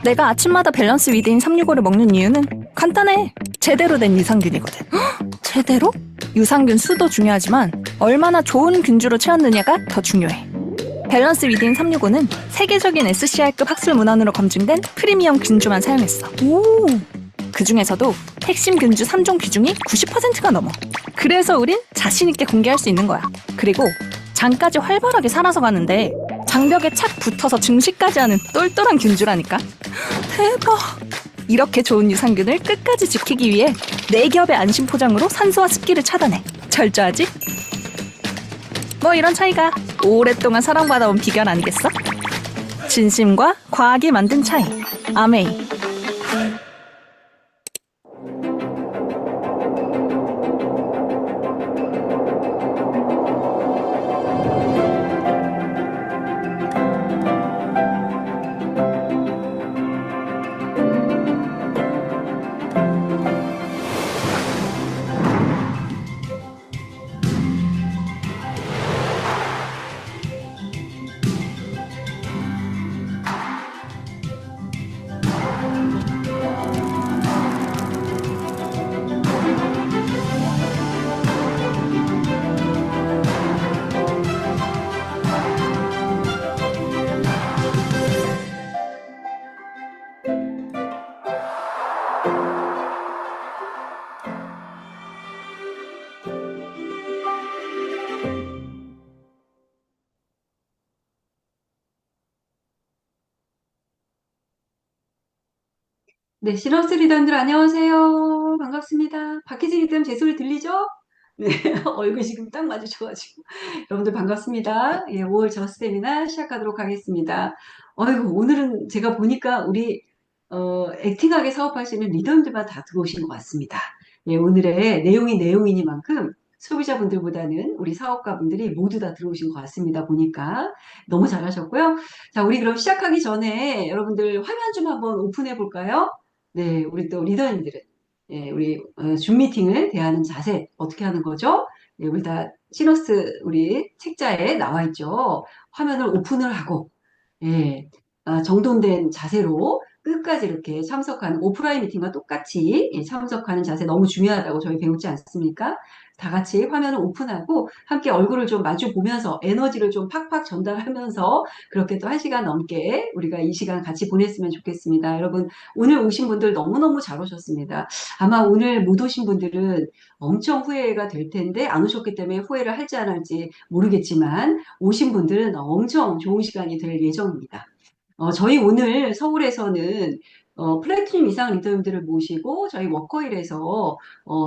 내가 아침마다 밸런스 위드인 365를 먹는 이유는 간단해. 제대로 된 유산균이거든. 헉, 제대로? 유산균 수도 중요하지만 얼마나 좋은 균주로 채웠느냐가 더 중요해. 밸런스 위드인 365는 세계적인 SCR급 학술 문헌으로 검증된 프리미엄 균주만 사용했어. 오! 그 중에서도 핵심 균주 3종 비중이 90%가 넘어. 그래서 우린 자신있게 공개할 수 있는 거야. 그리고 장까지 활발하게 살아서 가는데 장벽에 착 붙어서 증식까지 하는 똘똘한 균주라니까. 대박! 이렇게 좋은 유산균을 끝까지 지키기 위해 4겹의 안심 포장으로 산소와 습기를 차단해. 철저하지? 뭐 이런 차이가 오랫동안 사랑받아온 비결 아니겠어? 진심과 과학이 만든 차이. 아메이. 네, 시너스 리더님들 안녕하세요. 반갑습니다. 박희진 리더님 제 소리 들리죠? 네, 얼굴 지금 딱 마주쳐가지고. 여러분들 반갑습니다. 예, 5월 저스 세미나 시작하도록 하겠습니다. 어이구, 오늘은 제가 보니까 우리, 액팅하게 사업하시는 리더님들만 다 들어오신 것 같습니다. 예, 오늘의 내용이 내용이니만큼 소비자분들보다는 우리 사업가분들이 모두 다 들어오신 것 같습니다. 보니까 너무 잘하셨고요. 자, 우리 그럼 시작하기 전에 여러분들 화면 좀 한번 오픈해 볼까요? 네, 우리 또 리더님들은 예, 우리 줌 미팅을 대하는 자세 어떻게 하는 거죠? 예, 우리 다 시너스 우리 책자에 나와 있죠. 화면을 오픈을 하고 예, 정돈된 자세로 끝까지 이렇게 참석하는 오프라인 미팅과 똑같이 예, 참석하는 자세 너무 중요하다고 저희 배우지 않습니까? 다 같이 화면을 오픈하고 함께 얼굴을 좀 마주 보면서 에너지를 좀 팍팍 전달하면서 그렇게 또 1시간 넘게 우리가 이 시간 같이 보냈으면 좋겠습니다. 여러분, 오늘 오신 분들 너무너무 잘 오셨습니다. 아마 오늘 못 오신 분들은 엄청 후회가 될 텐데 안 오셨기 때문에 후회를 할지 안 할지 모르겠지만 오신 분들은 엄청 좋은 시간이 될 예정입니다. 저희 오늘 서울에서는 플래티넘 이상 리더님들을 모시고 저희 워커힐에서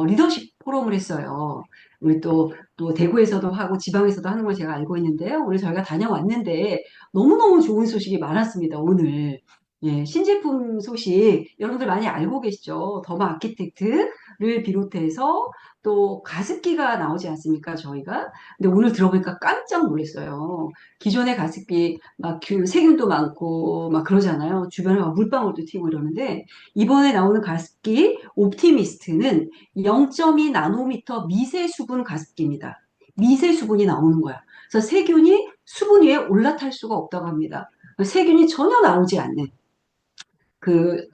리더십 포럼을 했어요. 우리 또 대구에서도 하고 지방에서도 하는 걸 제가 알고 있는데요. 오늘 저희가 다녀왔는데 너무너무 좋은 소식이 많았습니다. 오늘. 예, 신제품 소식 여러분들 많이 알고 계시죠? 더마 아키텍트를 비롯해서 또 가습기가 나오지 않습니까? 저희가. 근데 오늘 들어보니까 깜짝 놀랐어요. 기존의 가습기 막 세균도 많고 막 그러잖아요. 주변에 막 물방울도 튀고 이러는데 이번에 나오는 가습기 옵티미스트는 0.2 나노미터 미세 수분 가습기입니다. 미세 수분이 나오는 거야. 그래서 세균이 수분 위에 올라탈 수가 없다고 합니다. 세균이 전혀 나오지 않는 그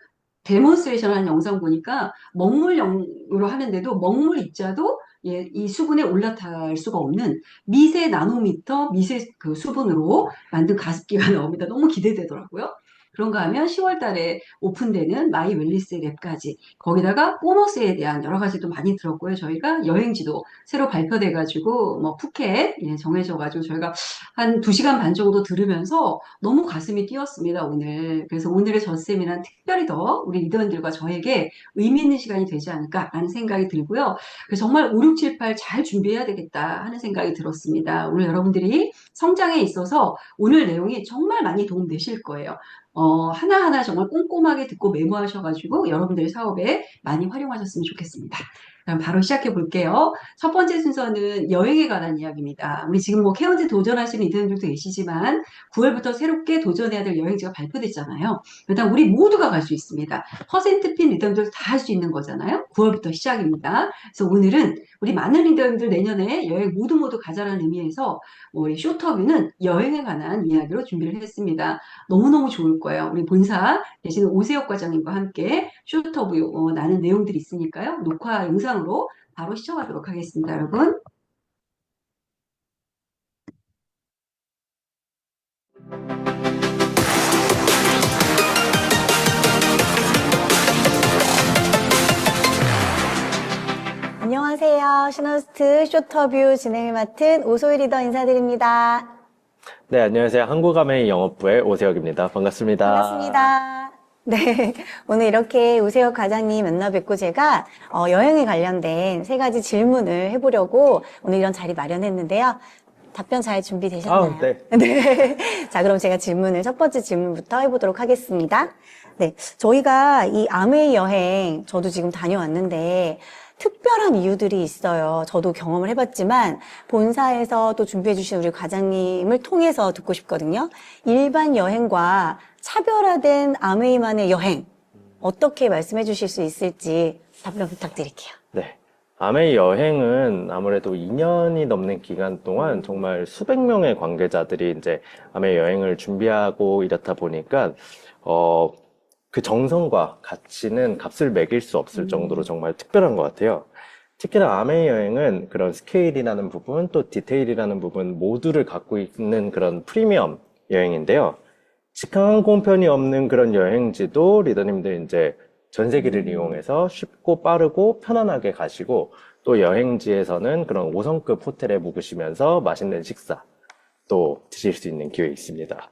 데몬스트레이션 하는 영상 보니까 먹물용으로 하는데도 먹물 입자도 예, 이 수분에 올라탈 수가 없는 미세 나노미터 미세 그 수분으로 만든 가습기가 나옵니다. 너무 기대되더라고요. 그런가 하면 10월 달에 오픈되는 마이 웰리스 랩까지 거기다가 보너스에 대한 여러 가지도 많이 들었고요. 저희가 여행지도 새로 발표돼가지고 뭐 푸켓 예, 정해져가지고 저희가 한 2시간 반 정도 들으면서 너무 가슴이 뛰었습니다, 오늘. 그래서 오늘의 젖세미는 특별히 더 우리 리더님들과 저에게 의미 있는 시간이 되지 않을까라는 생각이 들고요. 그래서 정말 5, 6, 7, 8 잘 준비해야 되겠다 하는 생각이 들었습니다. 오늘 여러분들이 성장에 있어서 오늘 내용이 정말 많이 도움되실 거예요. 하나하나 정말 꼼꼼하게 듣고 메모하셔가지고 여러분들의 사업에 많이 활용하셨으면 좋겠습니다. 그럼 바로 시작해 볼게요. 첫 번째 순서는 여행에 관한 이야기입니다. 우리 지금 뭐 케언즈 도전하시는 이들도 계시지만 9월부터 새롭게 도전해야 될 여행지가 발표됐잖아요. 일단 우리 모두가 갈 수 있습니다. 퍼센트핀 리더들 다 할 수 있는 거잖아요. 9월부터 시작입니다. 그래서 오늘은 우리 많은 리더들 내년에 여행 모두 가자라는 의미에서 우리 쇼터뷰는 여행에 관한 이야기로 준비를 했습니다. 너무너무 좋을 거예요. 우리 본사 계시는 오세혁 과장님과 함께 쇼터뷰 나눈 내용들이 있으니까요. 녹화 영상으로 바로 시청하도록 하겠습니다, 여러분. 안녕하세요. 시너스트 쇼터뷰 진행을 맡은 오소희 리더 인사드립니다. 네, 안녕하세요. 한국아메이 영업부의 오세혁입니다. 반갑습니다. 반갑습니다. 네, 오늘 이렇게 오세혁 과장님 만나 뵙고 제가 여행에 관련된 세 가지 질문을 해보려고 오늘 이런 자리 마련했는데요. 답변 잘 준비되셨나요? 네. 네. 자, 그럼 제가 첫 번째 질문부터 해보도록 하겠습니다. 네, 저희가 이 아메이 여행 저도 지금 다녀왔는데 특별한 이유들이 있어요. 저도 경험을 해봤지만 본사에서 또 준비해주신 우리 과장님을 통해서 듣고 싶거든요. 일반 여행과 차별화된 아메이만의 여행 어떻게 말씀해 주실 수 있을지 답변 부탁드릴게요. 네. 아메이 여행은 아무래도 2년이 넘는 기간 동안 정말 수백 명의 관계자들이 이제 아메이 여행을 준비하고 이렇다 보니까, 그 정성과 가치는 값을 매길 수 없을 정도로 정말 특별한 것 같아요. 특히나 아메이 여행은 그런 스케일이라는 부분, 또 디테일이라는 부분 모두를 갖고 있는 그런 프리미엄 여행인데요. 직항항공편이 없는 그런 여행지도 리더님들 이제 전세기를 이용해서 쉽고 빠르고 편안하게 가시고, 또 여행지에서는 그런 5성급 호텔에 묵으시면서 맛있는 식사 또 드실 수 있는 기회 있습니다.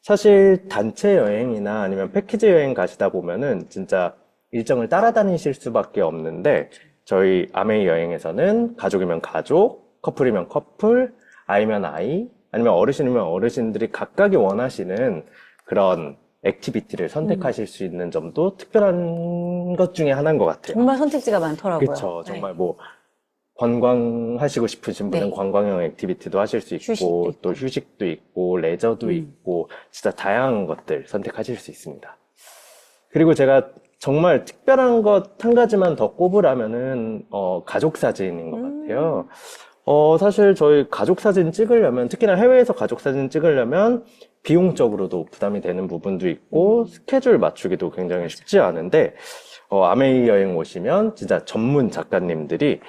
사실 단체 여행이나 아니면 패키지 여행 가시다 보면은 진짜 일정을 따라다니실 수밖에 없는데, 저희 아메이 여행에서는 가족이면 가족, 커플이면 커플, 아이면 아이, 아니면 어르신이면 어르신들이 각각이 원하시는 그런 액티비티를 선택하실 수 있는 점도 특별한 것 중에 하나인 것 같아요. 정말 선택지가 많더라고요. 그렇죠. 네. 정말 뭐 관광하시고 싶으신 분은 네. 관광형 액티비티도 하실 수 휴식도 있고, 있고. 또 휴식도 있고, 레저도 있고, 진짜 다양한 것들 선택하실 수 있습니다. 그리고 제가 정말 특별한 것 한 가지만 더 꼽으라면은, 가족 사진인 것 같아요. 사실 저희 가족 사진 찍으려면, 특히나 해외에서 가족 사진 찍으려면 비용적으로도 부담이 되는 부분도 있고, 스케줄 맞추기도 굉장히 쉽지 않은데, 아메이 여행 오시면 진짜 전문 작가님들이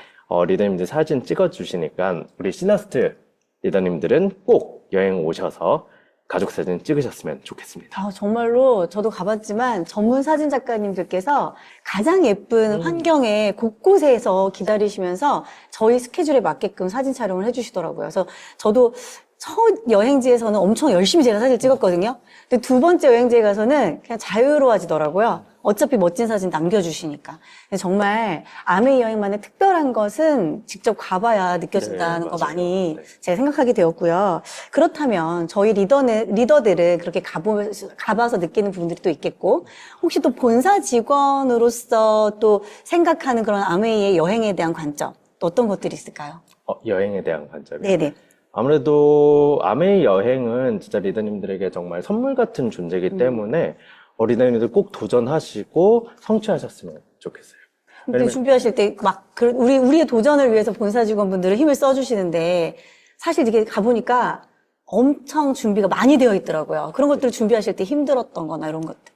리더님들 사진 찍어주시니까 우리 시너스트 리더님들은 꼭 여행 오셔서 가족 사진 찍으셨으면 좋겠습니다. 정말로 저도 가봤지만 전문 사진 작가님들께서 가장 예쁜 환경에 곳곳에서 기다리시면서 저희 스케줄에 맞게끔 사진 촬영을 해주시더라고요. 그래서 저도 첫 여행지에서는 엄청 열심히 제가 사진을 찍었거든요. 근데 두 번째 여행지에 가서는 그냥 자유로워지더라고요. 어차피 멋진 사진 남겨주시니까. 근데 정말 아메이 여행만의 특별한 것은 직접 가봐야 느껴진다는 네, 거 맞아요. 많이 네. 제가 생각하게 되었고요. 그렇다면 저희 리더들은 그렇게 가봐서 느끼는 부분들이 또 있겠고, 혹시 또 본사 직원으로서 또 생각하는 그런 아메이의 여행에 대한 관점, 또 어떤 것들이 있을까요? 여행에 대한 관점이요. 네네. 아무래도 아메이 여행은 진짜 리더님들에게 정말 선물 같은 존재이기 때문에 리더님들 꼭 도전하시고 성취하셨으면 좋겠어요. 근데 왜냐면 준비하실 때 우리의 도전을 위해서 본사 직원분들은 힘을 써주시는데, 사실 이게 가보니까 엄청 준비가 많이 되어 있더라고요. 그런 것들을 준비하실 때 힘들었던 거나 이런 것들.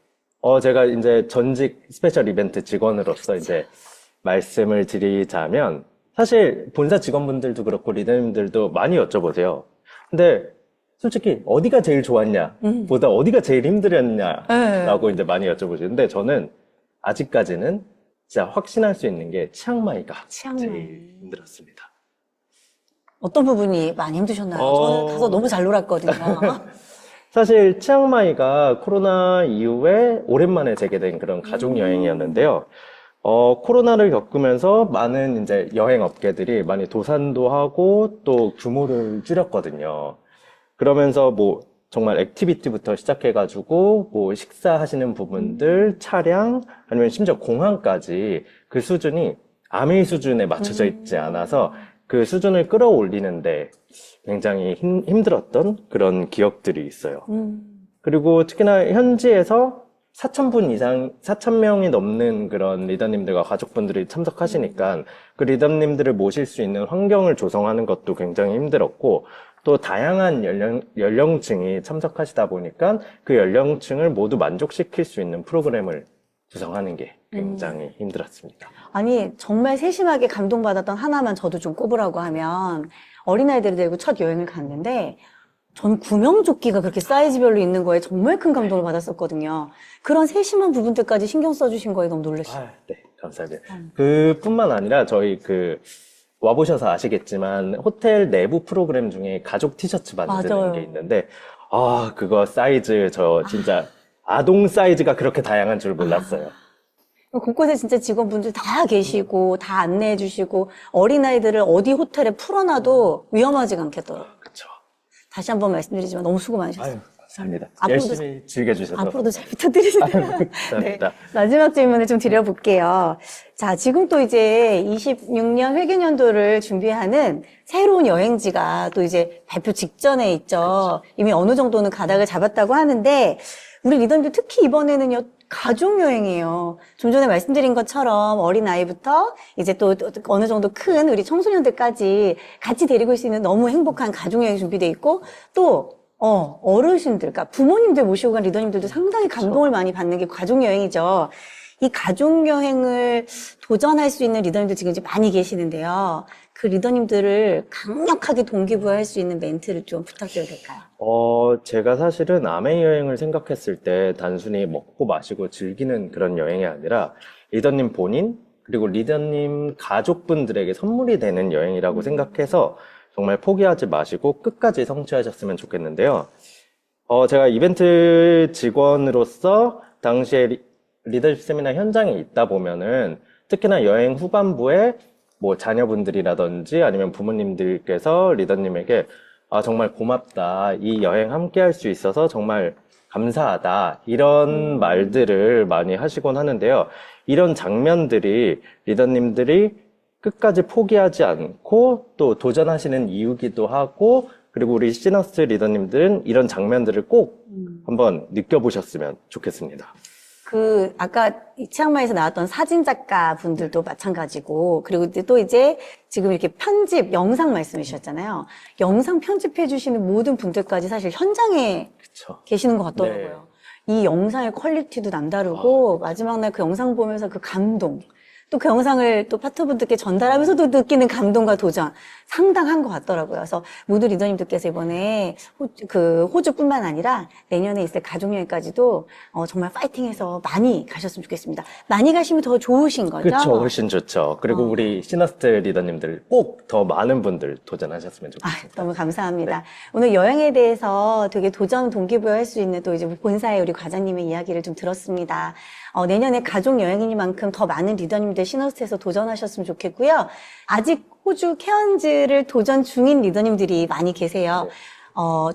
제가 이제 전직 스페셜 이벤트 직원으로서 이제 말씀을 드리자면, 사실 본사 직원분들도 그렇고 리더님들도 많이 여쭤보세요. 근데 솔직히 어디가 제일 좋았냐 보다 어디가 제일 힘들었냐라고 이제 많이 여쭤보시는데, 저는 아직까지는 진짜 확신할 수 있는 게 치앙마이가 치앙마이. 제일 힘들었습니다. 어떤 부분이 많이 힘드셨나요? 저는 가서 너무 잘 놀았거든요. 사실 치앙마이가 코로나 이후에 오랜만에 재개된 그런 가족 여행이었는데요. 코로나를 겪으면서 많은 이제 여행 업계들이 많이 도산도 하고 또 규모를 줄였거든요. 그러면서 뭐 정말 액티비티부터 시작해가지고 뭐 식사하시는 부분들, 차량, 아니면 심지어 공항까지 그 수준이 아메이 수준에 맞춰져 있지 않아서 그 수준을 끌어올리는데 굉장히 힘들었던 그런 기억들이 있어요. 그리고 특히나 현지에서 4,000명이 넘는 그런 리더님들과 가족분들이 참석하시니까 그 리더님들을 모실 수 있는 환경을 조성하는 것도 굉장히 힘들었고, 또 다양한 연령층이 참석하시다 보니까 그 연령층을 모두 만족시킬 수 있는 프로그램을 구성하는 게 굉장히 힘들었습니다. 아니, 정말 세심하게 감동받았던 하나만 저도 좀 꼽으라고 하면, 어린아이들을 데리고 첫 여행을 갔는데, 전 구명조끼가 그렇게 사이즈별로 있는 거에 정말 큰 감동을 받았었거든요. 그런 세심한 부분들까지 신경 써주신 거에 너무 놀랐어요. 네, 감사합니다. 그뿐만 아니라 저희 와보셔서 아시겠지만 호텔 내부 프로그램 중에 가족 티셔츠 만드는 맞아요. 게 있는데, 그거 사이즈 저 진짜 아동 사이즈가 그렇게 다양한 줄 몰랐어요. 곳곳에 진짜 직원분들 다 계시고, 다 안내해 주시고, 어린아이들을 어디 호텔에 풀어놔도 위험하지가 않겠더라고요. 그쵸. 다시 한번 말씀드리지만 너무 수고 많으셨어요. 감사합니다. 앞으로도- 열심히 즐겨주셔서. 앞으로도 잘 부탁드립니다. 감사합니다. 마지막 질문을 좀 드려볼게요. 자, 지금 또 이제 26년 회계년도를 준비하는 새로운 여행지가 또 이제 발표 직전에 있죠. 이미 어느 정도는 가닥을 잡았다고 하는데, 우리 리더님들 특히 이번에는요, 가족여행이에요. 좀 전에 말씀드린 것처럼 어린아이부터 이제 또 어느 정도 큰 우리 청소년들까지 같이 데리고 올 수 있는 너무 행복한 가족여행이 준비되어 있고, 또 어르신들, 그러니까 부모님들 모시고 간 리더님들도 상당히 감동을 많이 받는 게 가족여행이죠. 이 가족여행을 도전할 수 있는 리더님들 지금 이제 많이 계시는데요. 그 리더님들을 강력하게 동기부여할 수 있는 멘트를 좀 부탁드려도 될까요? 제가 사실은 아메이 여행을 생각했을 때 단순히 먹고 마시고 즐기는 그런 여행이 아니라 리더님 본인, 그리고 리더님 가족분들에게 선물이 되는 여행이라고 생각해서 정말 포기하지 마시고 끝까지 성취하셨으면 좋겠는데요. 제가 이벤트 직원으로서 당시에 리더십 세미나 현장에 있다 보면은 특히나 여행 후반부에 뭐 자녀분들이라든지 아니면 부모님들께서 리더님에게 정말 고맙다. 이 여행 함께 할 수 있어서 정말 감사하다. 이런 말들을 많이 하시곤 하는데요. 이런 장면들이 리더님들이 끝까지 포기하지 않고 또 도전하시는 이유기도 하고, 그리고 우리 시너스 리더님들은 이런 장면들을 꼭 한번 느껴보셨으면 좋겠습니다. 아까 치앙마이에서 나왔던 사진작가 분들도 마찬가지고, 그리고 또 이제 지금 이렇게 편집, 영상 말씀해 주셨잖아요. 영상 편집해 주시는 모든 분들까지 사실 현장에 그쵸. 계시는 것 같더라고요. 이 영상의 퀄리티도 남다르고, 마지막 날 그 영상 보면서 그 감동, 또 그 영상을 또 파트너분들께 전달하면서도 느끼는 감동과 도전 상당한 것 같더라고요. 그래서 모두 리더님들께서 이번에 호주뿐만 아니라 내년에 있을 가족여행까지도 정말 파이팅해서 많이 가셨으면 좋겠습니다. 많이 가시면 더 좋으신 거죠? 그쵸, 훨씬 좋죠. 그리고 우리 시너스트 리더님들 꼭 더 많은 분들 도전하셨으면 좋겠습니다. 너무 감사합니다. 오늘 여행에 대해서 되게 도전 동기부여할 수 있는 또 이제 본사의 우리 과장님의 이야기를 좀 들었습니다. 내년에 가족 여행이니만큼 더 많은 리더님들 시너스트에서 도전하셨으면 좋겠고요. 아직 호주 케언즈를 도전 중인 리더님들이 많이 계세요.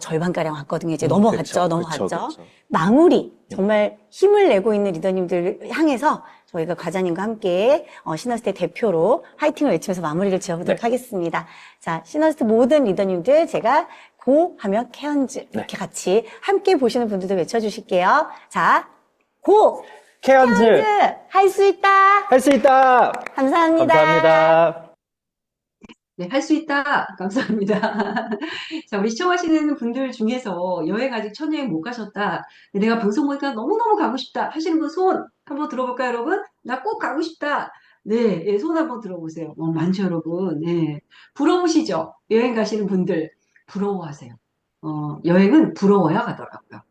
절반가량 왔거든요. 이제 넘어갔죠. 그쵸. 마무리, 정말 힘을 내고 있는 리더님들 향해서 저희가 과장님과 함께 시너스트 대표로 화이팅을 외치면서 마무리를 지어보도록 하겠습니다. 자, 시너스트 모든 리더님들 제가 고 하면 케언즈 이렇게 같이 함께 보시는 분들도 외쳐주실게요. 자, 고! 케언즈! 할 수 있다! 할 수 있다! 감사합니다. 감사합니다. 네, 할 수 있다. 감사합니다. 자, 우리 시청하시는 분들 중에서 여행 아직 첫 여행 못 가셨다. 내가 방송 보니까 너무너무 가고 싶다. 하시는 분 손 한번 들어볼까요, 여러분? 나 꼭 가고 싶다. 네, 예, 손 한번 들어보세요. 많죠, 여러분. 네. 부러우시죠? 여행 가시는 분들. 부러워하세요. 여행은 부러워야 가더라고요.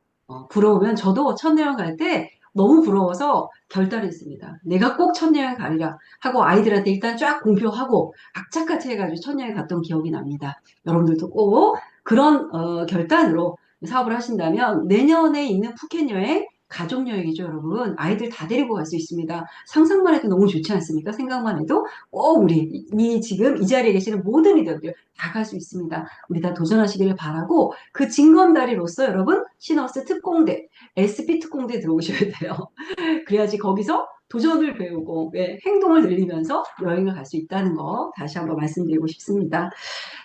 부러우면 저도 첫 여행 갈 때 너무 부러워서 결단했습니다. 내가 꼭 첫 여행 가리라 하고 아이들한테 일단 쫙 공표하고 악착같이 해가지고 첫 여행 갔던 기억이 납니다. 여러분들도 꼭 그런 결단으로 사업을 하신다면 내년에 있는 푸켓 여행 가족 여행이죠, 여러분. 아이들 다 데리고 갈 수 있습니다. 상상만 해도 너무 좋지 않습니까? 생각만 해도 꼭 우리 지금 이 자리에 계시는 모든 리더들 다 갈 수 있습니다. 우리 다 도전하시기를 바라고, 그 징검다리로서 여러분 시너스 특공대, SP 특공대 들어오셔야 돼요. 그래야지 거기서 도전을 배우고 행동을 늘리면서 여행을 갈 수 있다는 거 다시 한번 말씀드리고 싶습니다.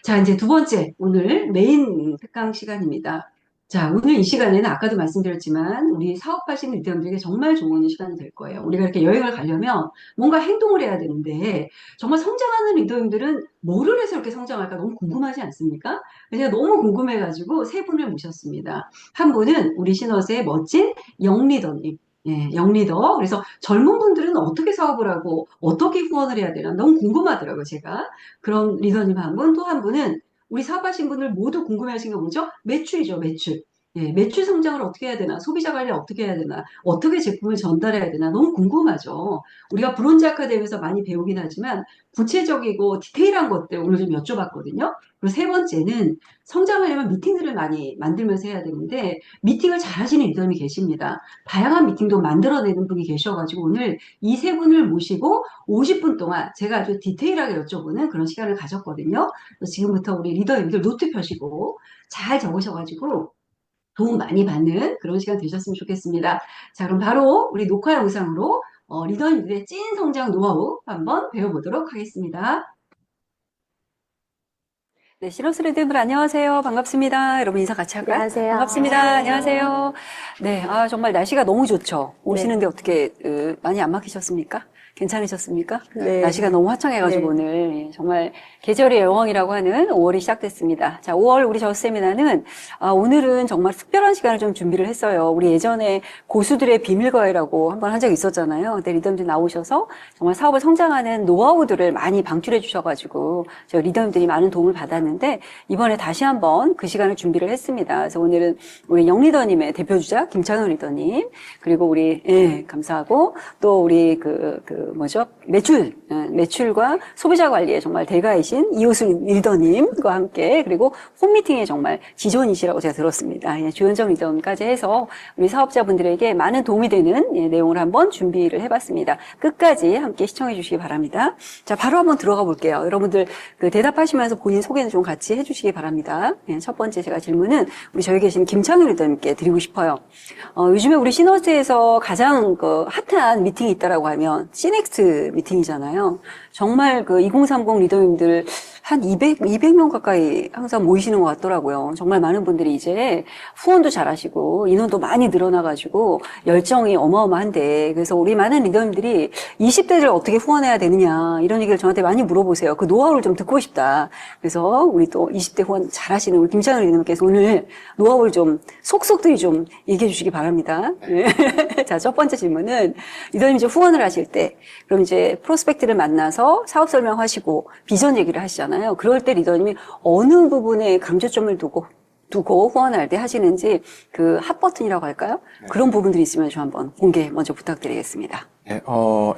자, 이제 두 번째, 오늘 메인 특강 시간입니다. 자, 오늘 이 시간에는 아까도 말씀드렸지만 우리 사업하시는 리더분들에게 정말 좋은 시간이 될 거예요. 우리가 이렇게 여행을 가려면 뭔가 행동을 해야 되는데 정말 성장하는 리더님들은 뭐를 해서 이렇게 성장할까 너무 궁금하지 않습니까? 제가 너무 궁금해가지고 세 분을 모셨습니다. 한 분은 우리 시너스의 멋진 영리더님. 예, 영리더. 그래서 젊은 분들은 어떻게 사업을 하고 어떻게 후원을 해야 되나 너무 궁금하더라고요, 제가. 그런 리더님 한 분, 또 한 분은 우리 사업하신 분들 모두 궁금해하신 게 뭐죠? 매출이죠, 매출. 예, 매출 성장을 어떻게 해야 되나, 소비자 관리 어떻게 해야 되나, 어떻게 제품을 전달해야 되나, 너무 궁금하죠. 우리가 브론즈 아카데미에서 많이 배우긴 하지만 구체적이고 디테일한 것들 오늘 좀 여쭤봤거든요. 그리고 세 번째는 성장하려면 미팅들을 많이 만들면서 해야 되는데 미팅을 잘 하시는 리더님이 계십니다. 다양한 미팅도 만들어내는 분이 계셔가지고 오늘 이 세 분을 모시고 50분 동안 제가 아주 디테일하게 여쭤보는 그런 시간을 가졌거든요. 그래서 지금부터 우리 리더님들 노트 펴시고 잘 적으셔가지고 도움 많이 받는 그런 시간 되셨으면 좋겠습니다. 자, 그럼 바로 우리 녹화 영상으로 리더님들의 찐 성장 노하우 한번 배워보도록 하겠습니다. 네, 시너스 리더님들 안녕하세요. 반갑습니다. 여러분 인사 같이 할까요? 안녕하세요. 반갑습니다. 안녕하세요. 네, 정말 날씨가 너무 좋죠. 오시는데 어떻게 많이 안 막히셨습니까? 괜찮으셨습니까? 네. 날씨가 너무 화창해가지고 네. 오늘 정말 계절의 여왕이라고 하는 5월이 시작됐습니다. 자, 5월 우리 저세미나는 오늘은 정말 특별한 시간을 좀 준비를 했어요. 우리 예전에 고수들의 비밀과외라고 한번 한 적이 있었잖아요. 근데 리더님들 나오셔서 정말 사업을 성장하는 노하우들을 많이 방출해 주셔가지고 저 리더님들이 많은 도움을 받았는데 이번에 다시 한번 그 시간을 준비를 했습니다. 그래서 오늘은 우리 영리더님의 대표주자 김찬호 리더님 그리고 우리 감사하고 또 우리 매출과 소비자 관리에 정말 대가이신 이호순 리더님과 함께 그리고 홈미팅에 정말 지존이시라고 제가 들었습니다. 조현정 리더님까지 해서 우리 사업자분들에게 많은 도움이 되는 내용을 한번 준비를 해봤습니다. 끝까지 함께 시청해 주시기 바랍니다. 자, 바로 한번 들어가 볼게요. 여러분들 대답하시면서 본인 소개는 좀 같이 해주시기 바랍니다. 첫 번째 제가 질문은 우리 저희 계신 김창현 리더님께 드리고 싶어요. 요즘에 우리 시너스에서 가장 핫한 미팅이 있다라고 하면 시넥스트 미팅이잖아요. 정말 2030 리더님들 한 200명 가까이 항상 모이시는 것 같더라고요. 정말 많은 분들이 이제 후원도 잘하시고 인원도 많이 늘어나가지고 열정이 어마어마한데 그래서 우리 많은 리더님들이 20대를 어떻게 후원해야 되느냐 이런 얘기를 저한테 많이 물어보세요. 그 노하우를 좀 듣고 싶다. 그래서 우리 또 20대 후원 잘하시는 우리 김찬우 리더님께서 오늘 노하우를 좀 속속들이 좀 얘기해 주시기 바랍니다. 자, 첫 번째 질문은 리더님 이제 후원을 하실 때 그럼 이제 프로스펙트를 만나서 사업 설명하시고 비전 얘기를 하시잖아요. 그럴 때 리더님이 어느 부분에 강조점을 두고 후원할 때 하시는지 그 핫버튼이라고 할까요? 네. 그런 부분들이 있으면 좀 한번 공개 먼저 부탁드리겠습니다. 네,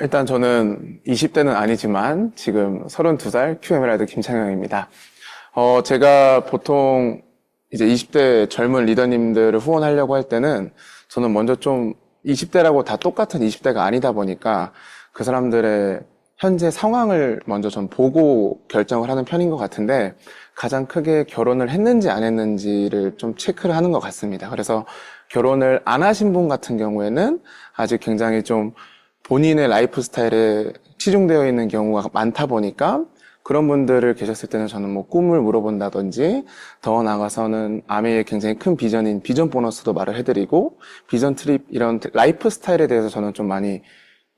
일단 저는 20대는 아니지만 지금 32살 큐에메랄드 김창영입니다. 제가 보통 이제 20대 젊은 리더님들을 후원하려고 할 때는 저는 먼저 좀 20대라고 다 똑같은 20대가 아니다 보니까 그 사람들의 현재 상황을 먼저 좀 보고 결정을 하는 편인 것 같은데 가장 크게 결혼을 했는지 안 했는지를 좀 체크를 하는 것 같습니다. 그래서 결혼을 안 하신 분 같은 경우에는 아직 굉장히 좀 본인의 라이프 스타일에 치중되어 있는 경우가 많다 보니까 그런 분들을 계셨을 때는 저는 뭐 꿈을 물어본다든지 더 나아가서는 아메의 굉장히 큰 비전인 비전 보너스도 말을 해드리고 비전 트립 이런 라이프 스타일에 대해서 저는 좀 많이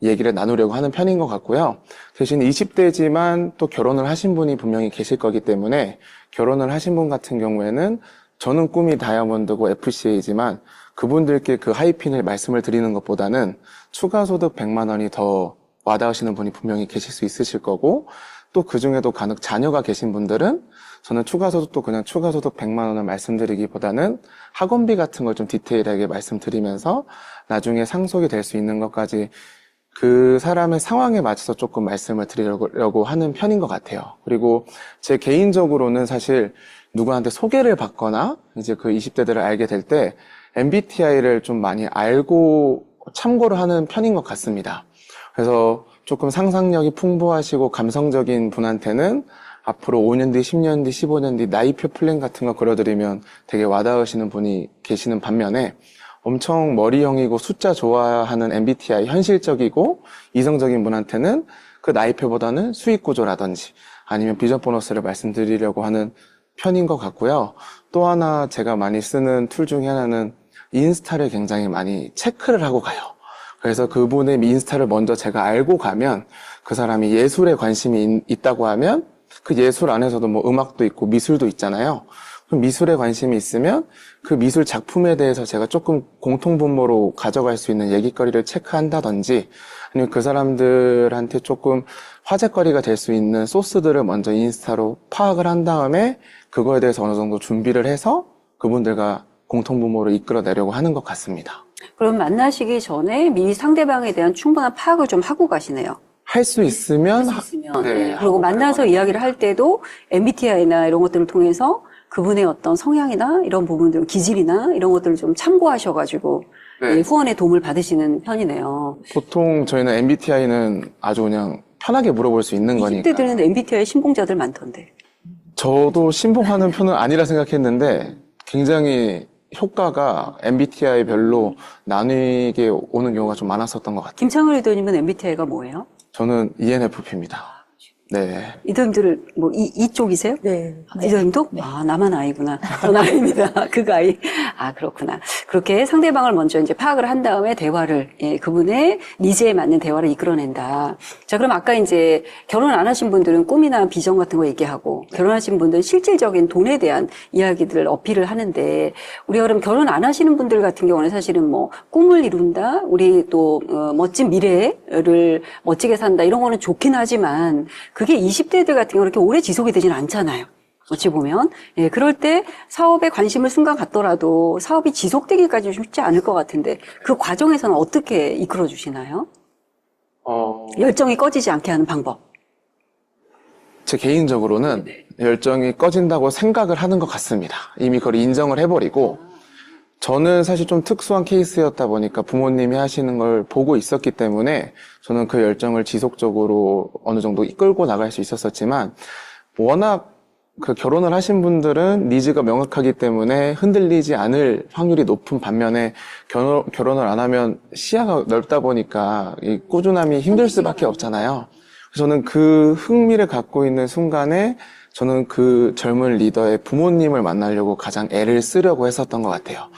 얘기를 나누려고 하는 편인 것 같고요. 대신 20대지만 또 결혼을 하신 분이 분명히 계실 거기 때문에 결혼을 하신 분 같은 경우에는 저는 꿈이 다이아몬드고 FCA지만 그분들께 그 하이핀을 말씀을 드리는 것보다는 추가 소득 100만 원이 더 와닿으시는 분이 분명히 계실 수 있으실 거고 또 그중에도 간혹 자녀가 계신 분들은 저는 추가 소득도 그냥 추가 소득 100만 원을 말씀드리기보다는 학원비 같은 걸 좀 디테일하게 말씀드리면서 나중에 상속이 될 수 있는 것까지 그 사람의 상황에 맞춰서 조금 말씀을 드리려고 하는 편인 것 같아요. 그리고 제 개인적으로는 사실 누구한테 소개를 받거나 이제 그 20대들을 알게 될 때 MBTI를 좀 많이 알고 참고를 하는 편인 것 같습니다. 그래서 조금 상상력이 풍부하시고 감성적인 분한테는 앞으로 5년 뒤, 10년 뒤, 15년 뒤 나이표 플랜 같은 거 그려드리면 되게 와닿으시는 분이 계시는 반면에 엄청 머리형이고 숫자 좋아하는 MBTI, 현실적이고 이성적인 분한테는 그 나이표보다는 수익 구조라든지 아니면 비전 보너스를 말씀드리려고 하는 편인 것 같고요. 또 하나 제가 많이 쓰는 툴 중에 하나는 인스타를 굉장히 많이 체크를 하고 가요. 그래서 그분의 인스타를 먼저 제가 알고 가면 그 사람이 예술에 관심이 있다고 하면 그 예술 안에서도 뭐 음악도 있고 미술도 있잖아요. 그럼 미술에 관심이 있으면 그 미술 작품에 대해서 제가 조금 공통분모로 가져갈 수 있는 얘기거리를 체크한다든지 아니면 그 사람들한테 조금 화제거리가 될 수 있는 소스들을 먼저 인스타로 파악을 한 다음에 그거에 대해서 어느 정도 준비를 해서 그분들과 공통분모를 이끌어내려고 하는 것 같습니다. 그럼 만나시기 전에 미리 상대방에 대한 충분한 파악을 좀 하고 가시네요. 할 수 있으면, 네. 그리고 만나서 이야기를 할 때도 MBTI나 이런 것들을 통해서 그분의 어떤 성향이나 이런 부분들, 기질이나 이런 것들을 좀 참고하셔가지고 네. 후원의 도움을 받으시는 편이네요. 보통 저희는 MBTI는 아주 그냥 편하게 물어볼 수 있는 거니까. 20대들은 MBTI 신봉자들 많던데. 저도 신봉하는 편은 아니라 생각했는데 굉장히 효과가 MBTI별로 나뉘게 오는 경우가 좀 많았었던 것 같아요. 김창을 리더님은 MBTI가 뭐예요? 저는 ENFP입니다. 네. 이들을 뭐 이쪽이세요? 네. 이들도? 아, 나만 아이구나. 전 아입니다. 그 아이. 아, 그렇구나. 그렇게 상대방을 먼저 이제 파악을 한 다음에 대화를, 예, 그분의 니즈에 맞는 대화를 이끌어낸다. 자, 그럼 아까 이제 결혼 안 하신 분들은 꿈이나 비전 같은 거 얘기하고, 결혼하신 분들은 실질적인 돈에 대한 이야기들을 어필을 하는데, 우리가 그럼 결혼 안 하시는 분들 같은 경우는 사실은 뭐 꿈을 이룬다, 우리 또 멋진 미래를 멋지게 산다, 이런 거는 좋긴 하지만, 그게 20대들 같은 경우 그렇게 오래 지속이 되지는 않잖아요. 어찌 보면. 예, 그럴 때 사업에 관심을 순간 갖더라도 사업이 지속되기까지 쉽지 않을 것 같은데 그 과정에서는 어떻게 이끌어 주시나요? 열정이 꺼지지 않게 하는 방법. 제 개인적으로는 열정이 꺼진다고 생각을 하는 것 같습니다. 이미 그걸 인정을 해버리고 저는 사실 좀 특수한 케이스였다 보니까 부모님이 하시는 걸 보고 있었기 때문에 저는 그 열정을 지속적으로 어느 정도 이끌고 나갈 수 있었었지만 워낙 그 결혼을 하신 분들은 니즈가 명확하기 때문에 흔들리지 않을 확률이 높은 반면에 결혼을 안 하면 시야가 넓다 보니까 이 꾸준함이 힘들 수밖에 없잖아요. 그래서 저는 그 흥미를 갖고 있는 순간에 저는 그 젊은 리더의 부모님을 만나려고 가장 애를 쓰려고 했었던 것 같아요.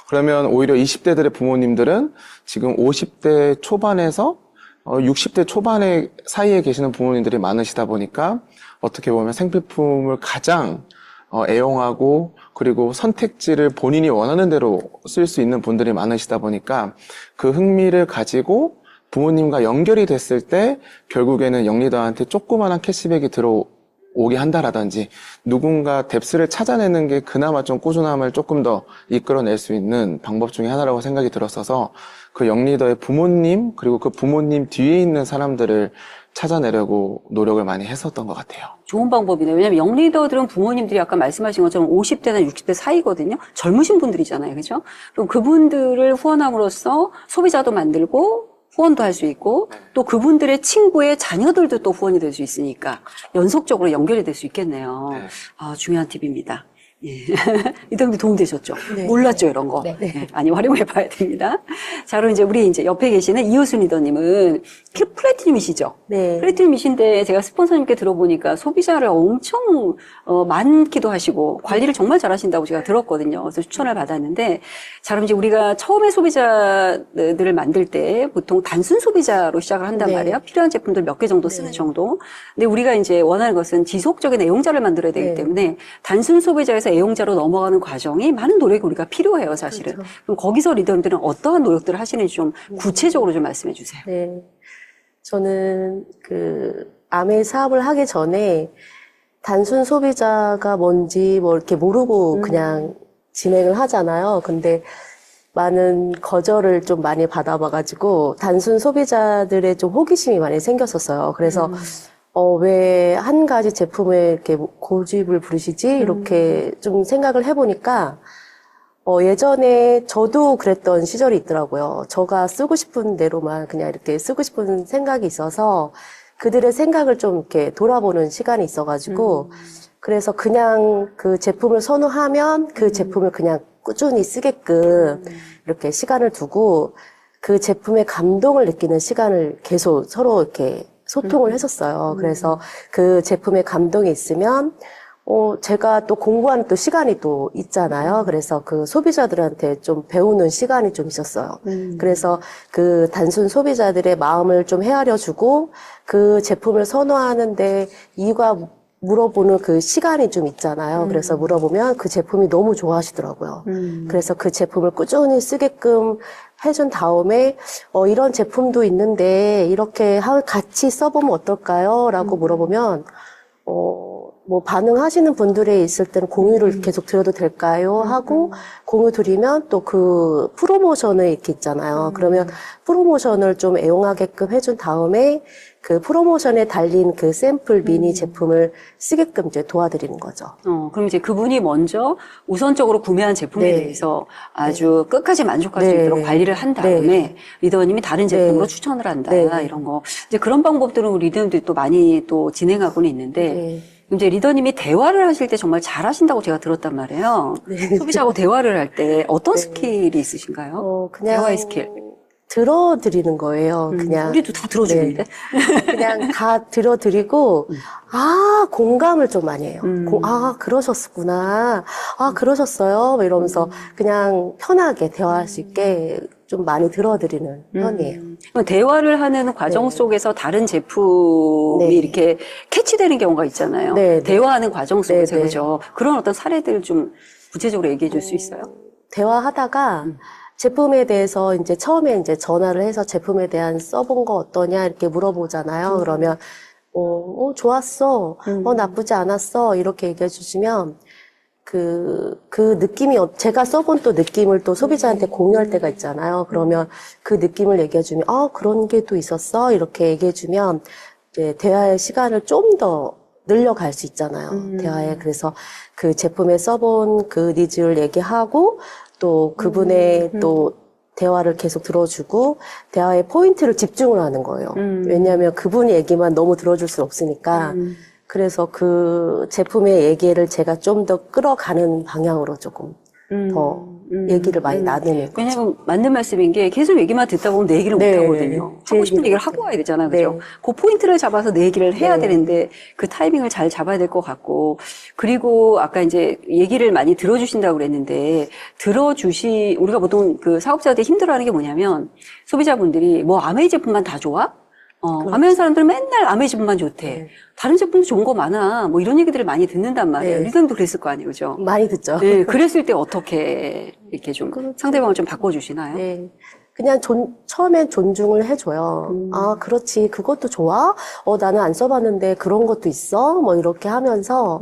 그러면 오히려 20대들의 부모님들은 지금 50대 초반에서 60대 초반에 사이에 계시는 부모님들이 많으시다 보니까 어떻게 보면 생필품을 가장 애용하고 그리고 선택지를 본인이 원하는 대로 쓸 수 있는 분들이 많으시다 보니까 그 흥미를 가지고 부모님과 연결이 됐을 때 결국에는 영리더한테 조그마한 캐시백이 들어오게 한다라든지 누군가 뎁스를 찾아내는 게 그나마 좀 꾸준함을 조금 더 이끌어낼 수 있는 방법 중에 하나라고 생각이 들었어서 그 영리더의 부모님 그리고 그 부모님 뒤에 있는 사람들을 찾아내려고 노력을 많이 했었던 것 같아요. 좋은 방법이네요. 왜냐하면 영리더들은 부모님들이 아까 말씀하신 것처럼 50대나 60대 사이거든요. 젊으신 분들이잖아요. 그죠? 그럼 그분들을 후원함으로써 소비자도 만들고 후원도 할 수 있고 또 그분들의 친구의 자녀들도 또 후원이 될 수 있으니까 연속적으로 연결이 될 수 있겠네요. 네. 아, 중요한 팁입니다. 예. 이동도 도움되셨죠? 네. 몰랐죠, 이런 거. 네. 예, 많이 활용해 봐야 됩니다. 자, 그럼 이제 우리 옆에 계시는 이효순 리더님은 플래티넘이시죠? 네. 플래티넘이신데 제가 스폰서님께 들어보니까 소비자를 엄청 많기도 하시고 관리를 정말 잘하신다고 제가 들었거든요. 그래서 추천을 받았는데, 자, 그럼 이제 우리가 처음에 소비자들을 만들 때 보통 단순 소비자로 시작을 한단 네. 말이에요. 필요한 제품들 몇 개 정도 쓰는 정도. 근데 우리가 이제 원하는 것은 지속적인 애용자를 만들어야 되기 네. 때문에 단순 소비자에서 애용자로 넘어가는 과정이 많은 노력이 우리가 필요해요, 사실은. 그렇죠. 그럼 거기서 리더들은 어떠한 노력들을 하시는지 좀 구체적으로 좀 말씀해 주세요. 네. 저는 아메 사업을 하기 전에 단순 소비자가 뭔지 뭐 이렇게 모르고 그냥 진행을 하잖아요. 근데 많은 거절을 좀 많이 받아봐가지고 단순 소비자들의 좀 호기심이 많이 생겼었어요. 그래서 왜 한 가지 제품에 이렇게 고집을 부리시지? 이렇게 좀 생각을 해보니까 예전에 저도 그랬던 시절이 있더라고요. 제가 쓰고 싶은 대로만 그냥 이렇게 쓰고 싶은 생각이 있어서 그들의 생각을 좀 이렇게 돌아보는 시간이 있어가지고 그래서 그냥 그 제품을 선호하면 그 제품을 그냥 꾸준히 쓰게끔 이렇게 시간을 두고 그 제품의 감동을 느끼는 시간을 계속 서로 이렇게 소통을 했었어요. 그래서 그 제품의 감동이 있으면 제가 또 공부하는 또 시간이 또 있잖아요. 그래서 그 소비자들한테 좀 배우는 시간이 좀 있었어요. 그래서 그 단순 소비자들의 마음을 좀 헤아려주고 그 제품을 선호하는데 이유가 물어보는 그 시간이 좀 있잖아요. 그래서 물어보면 그 제품이 너무 좋아하시더라고요. 그래서 그 제품을 꾸준히 쓰게끔 해준 다음에 이런 제품도 있는데 이렇게 같이 써보면 어떨까요? 라고 물어보면 뭐 반응하시는 분들이 있을 때는 공유를 계속 드려도 될까요? 하고 공유 드리면 또 그 프로모션을 이렇게 있잖아요. 그러면 프로모션을 좀 애용하게끔 해준 다음에 그 프로모션에 달린 그 샘플 미니 제품을 쓰게끔 이제 도와드리는 거죠. 그럼 이제 그분이 먼저 우선적으로 구매한 제품에 네. 대해서 아주 끝까지 만족할 수 네. 있도록 관리를 한 다음에 리더님이 다른 제품으로 추천을 한다. 네. 이런 거. 이제 그런 방법들은 우리 리더님들이 또 많이 또 진행하고는 있는데 네. 이제 리더님이 대화를 하실 때 정말 잘하신다고 제가 들었단 말이에요. 소비자하고 대화를 할 때 어떤 네. 스킬이 있으신가요? 그냥 대화의 스킬. 들어드리는 거예요. 그냥. 우리도 다 들어주는데. 그냥 다 들어드리고, 공감을 좀 많이 해요. 그러셨구나. 그러셨어요. 이러면서 그냥 편하게 대화할 수 있게 좀 많이 들어드리는 편이에요. 그럼 대화를 하는 과정 네. 속에서 다른 제품이 네. 이렇게 캐치되는 경우가 있잖아요. 네, 네. 대화하는 과정 속에서 네, 네. 그죠? 그런 어떤 사례들 좀 구체적으로 얘기해 줄 수 있어요? 대화하다가 제품에 대해서 이제 처음에 이제 전화를 해서 제품에 대한 써본 거 어떠냐 이렇게 물어보잖아요. 그러면 좋았어. 나쁘지 않았어. 이렇게 얘기해 주시면 그 느낌이 제가 써본 또 느낌을 또 소비자한테 공유할 때가 있잖아요. 그러면 그 느낌을 얘기해 주면 그런 게 또 있었어. 이렇게 얘기해 주면 이제 대화의 시간을 좀 더 늘려갈 수 있잖아요. 대화에. 그래서 그 제품에 써본 그 니즈를 얘기하고 또 그분의 또 대화를 계속 들어주고 대화의 포인트를 집중을 하는 거예요. 왜냐하면 그분 얘기만 너무 들어줄 수 없으니까. 그래서 그 제품의 얘기를 제가 좀 더 끌어가는 방향으로 조금 더 얘기를 많이 나누는 거죠. 왜냐면 맞는 말씀인 게 계속 얘기만 듣다 보면 내 얘기를 네. 못 하거든요. 제 하고 싶은 얘기를 얘기를 하고 와야 되잖아요. 그죠? 네. 그 포인트를 잡아서 내 얘기를 해야 네. 되는데 그 타이밍을 잘 잡아야 될 것 같고 그리고 아까 이제 얘기를 많이 들어주신다고 그랬는데 우리가 보통 그 사업자들이 힘들어하는 게 뭐냐면 소비자분들이 뭐 아메이 제품만 다 좋아? 아메이 사람들은 맨날 아메이 제품만 좋대. 네. 다른 제품도 좋은 거 많아. 뭐 이런 얘기들을 많이 듣는단 말이에요. 네. 리더님도 그랬을 거 아니에요. 그죠? 많이 듣죠. 네, 그랬을 때 어떻게 이렇게 좀 그렇죠. 상대방을 좀 바꿔주시나요? 네. 그냥 처음엔 존중을 해줘요. 그렇지. 그것도 좋아? 나는 안 써봤는데 그런 것도 있어? 뭐 이렇게 하면서,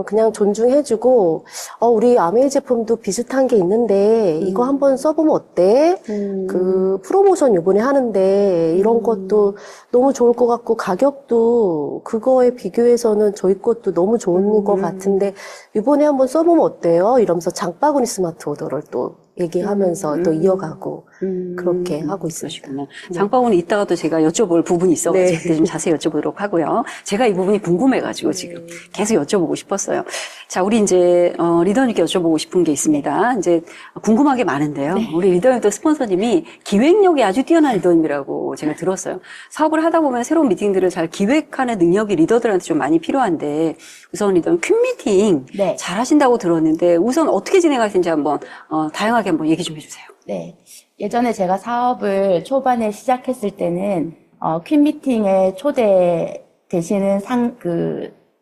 그냥 존중해주고, 우리 아메이 제품도 비슷한 게 있는데, 이거 한번 써보면 어때? 그 프로모션 요번에 하는데, 이런 것도 너무 좋을 것 같고, 가격도 그거에 비교해서는 저희 것도 너무 좋은 것 같은데, 이번에 한번 써보면 어때요? 이러면서 장바구니 스마트 오더를 또 얘기하면서 또 이어가고 그렇게 하고 있습니다. 그러시구나. 장바구니 이따가 또 제가 여쭤볼 부분이 있어가지고 네. 그때 좀 자세히 여쭤보도록 하고요. 제가 이 부분이 궁금해가지고 지금 계속 여쭤보고 싶었어요. 자, 우리 이제 리더님께 여쭤보고 싶은 게 있습니다. 이제 궁금한 게 많은데요. 우리 리더님도 스폰서님이 기획력이 아주 뛰어난 리더님이라고 제가 들었어요. 사업을 하다 보면 새로운 미팅들을 잘 기획하는 능력이 리더들한테 좀 많이 필요한데 우선 리더님 퀸 미팅 네. 잘 하신다고 들었는데 우선 어떻게 진행하시는지 한번 다양하게 한번 얘기 좀 해주세요. 네. 예전에 제가 사업을 초반에 시작했을 때는, 퀸 미팅에 초대 되시는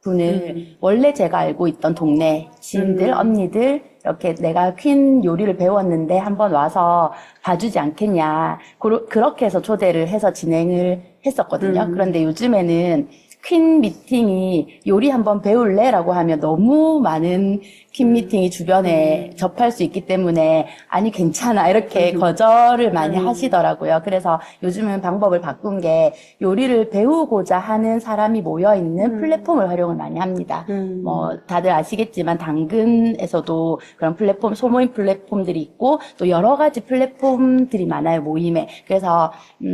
분을 원래 제가 알고 있던 동네 지인들, 언니들, 이렇게 내가 퀸 요리를 배웠는데 한번 와서 봐주지 않겠냐. 그렇게 해서 초대를 해서 진행을 했었거든요. 그런데 요즘에는 퀸 미팅이 요리 한번 배울래? 라고 하면 너무 많은 퀸 미팅이 주변에 접할 수 있기 때문에 아니 괜찮아 이렇게 거절을 많이 하시더라고요. 그래서 요즘은 방법을 바꾼 게 요리를 배우고자 하는 사람이 모여있는 플랫폼을 활용을 많이 합니다. 뭐 다들 아시겠지만 당근에서도 그런 플랫폼, 소모임 플랫폼들이 있고 또 여러 가지 플랫폼들이 많아요, 모임에. 그래서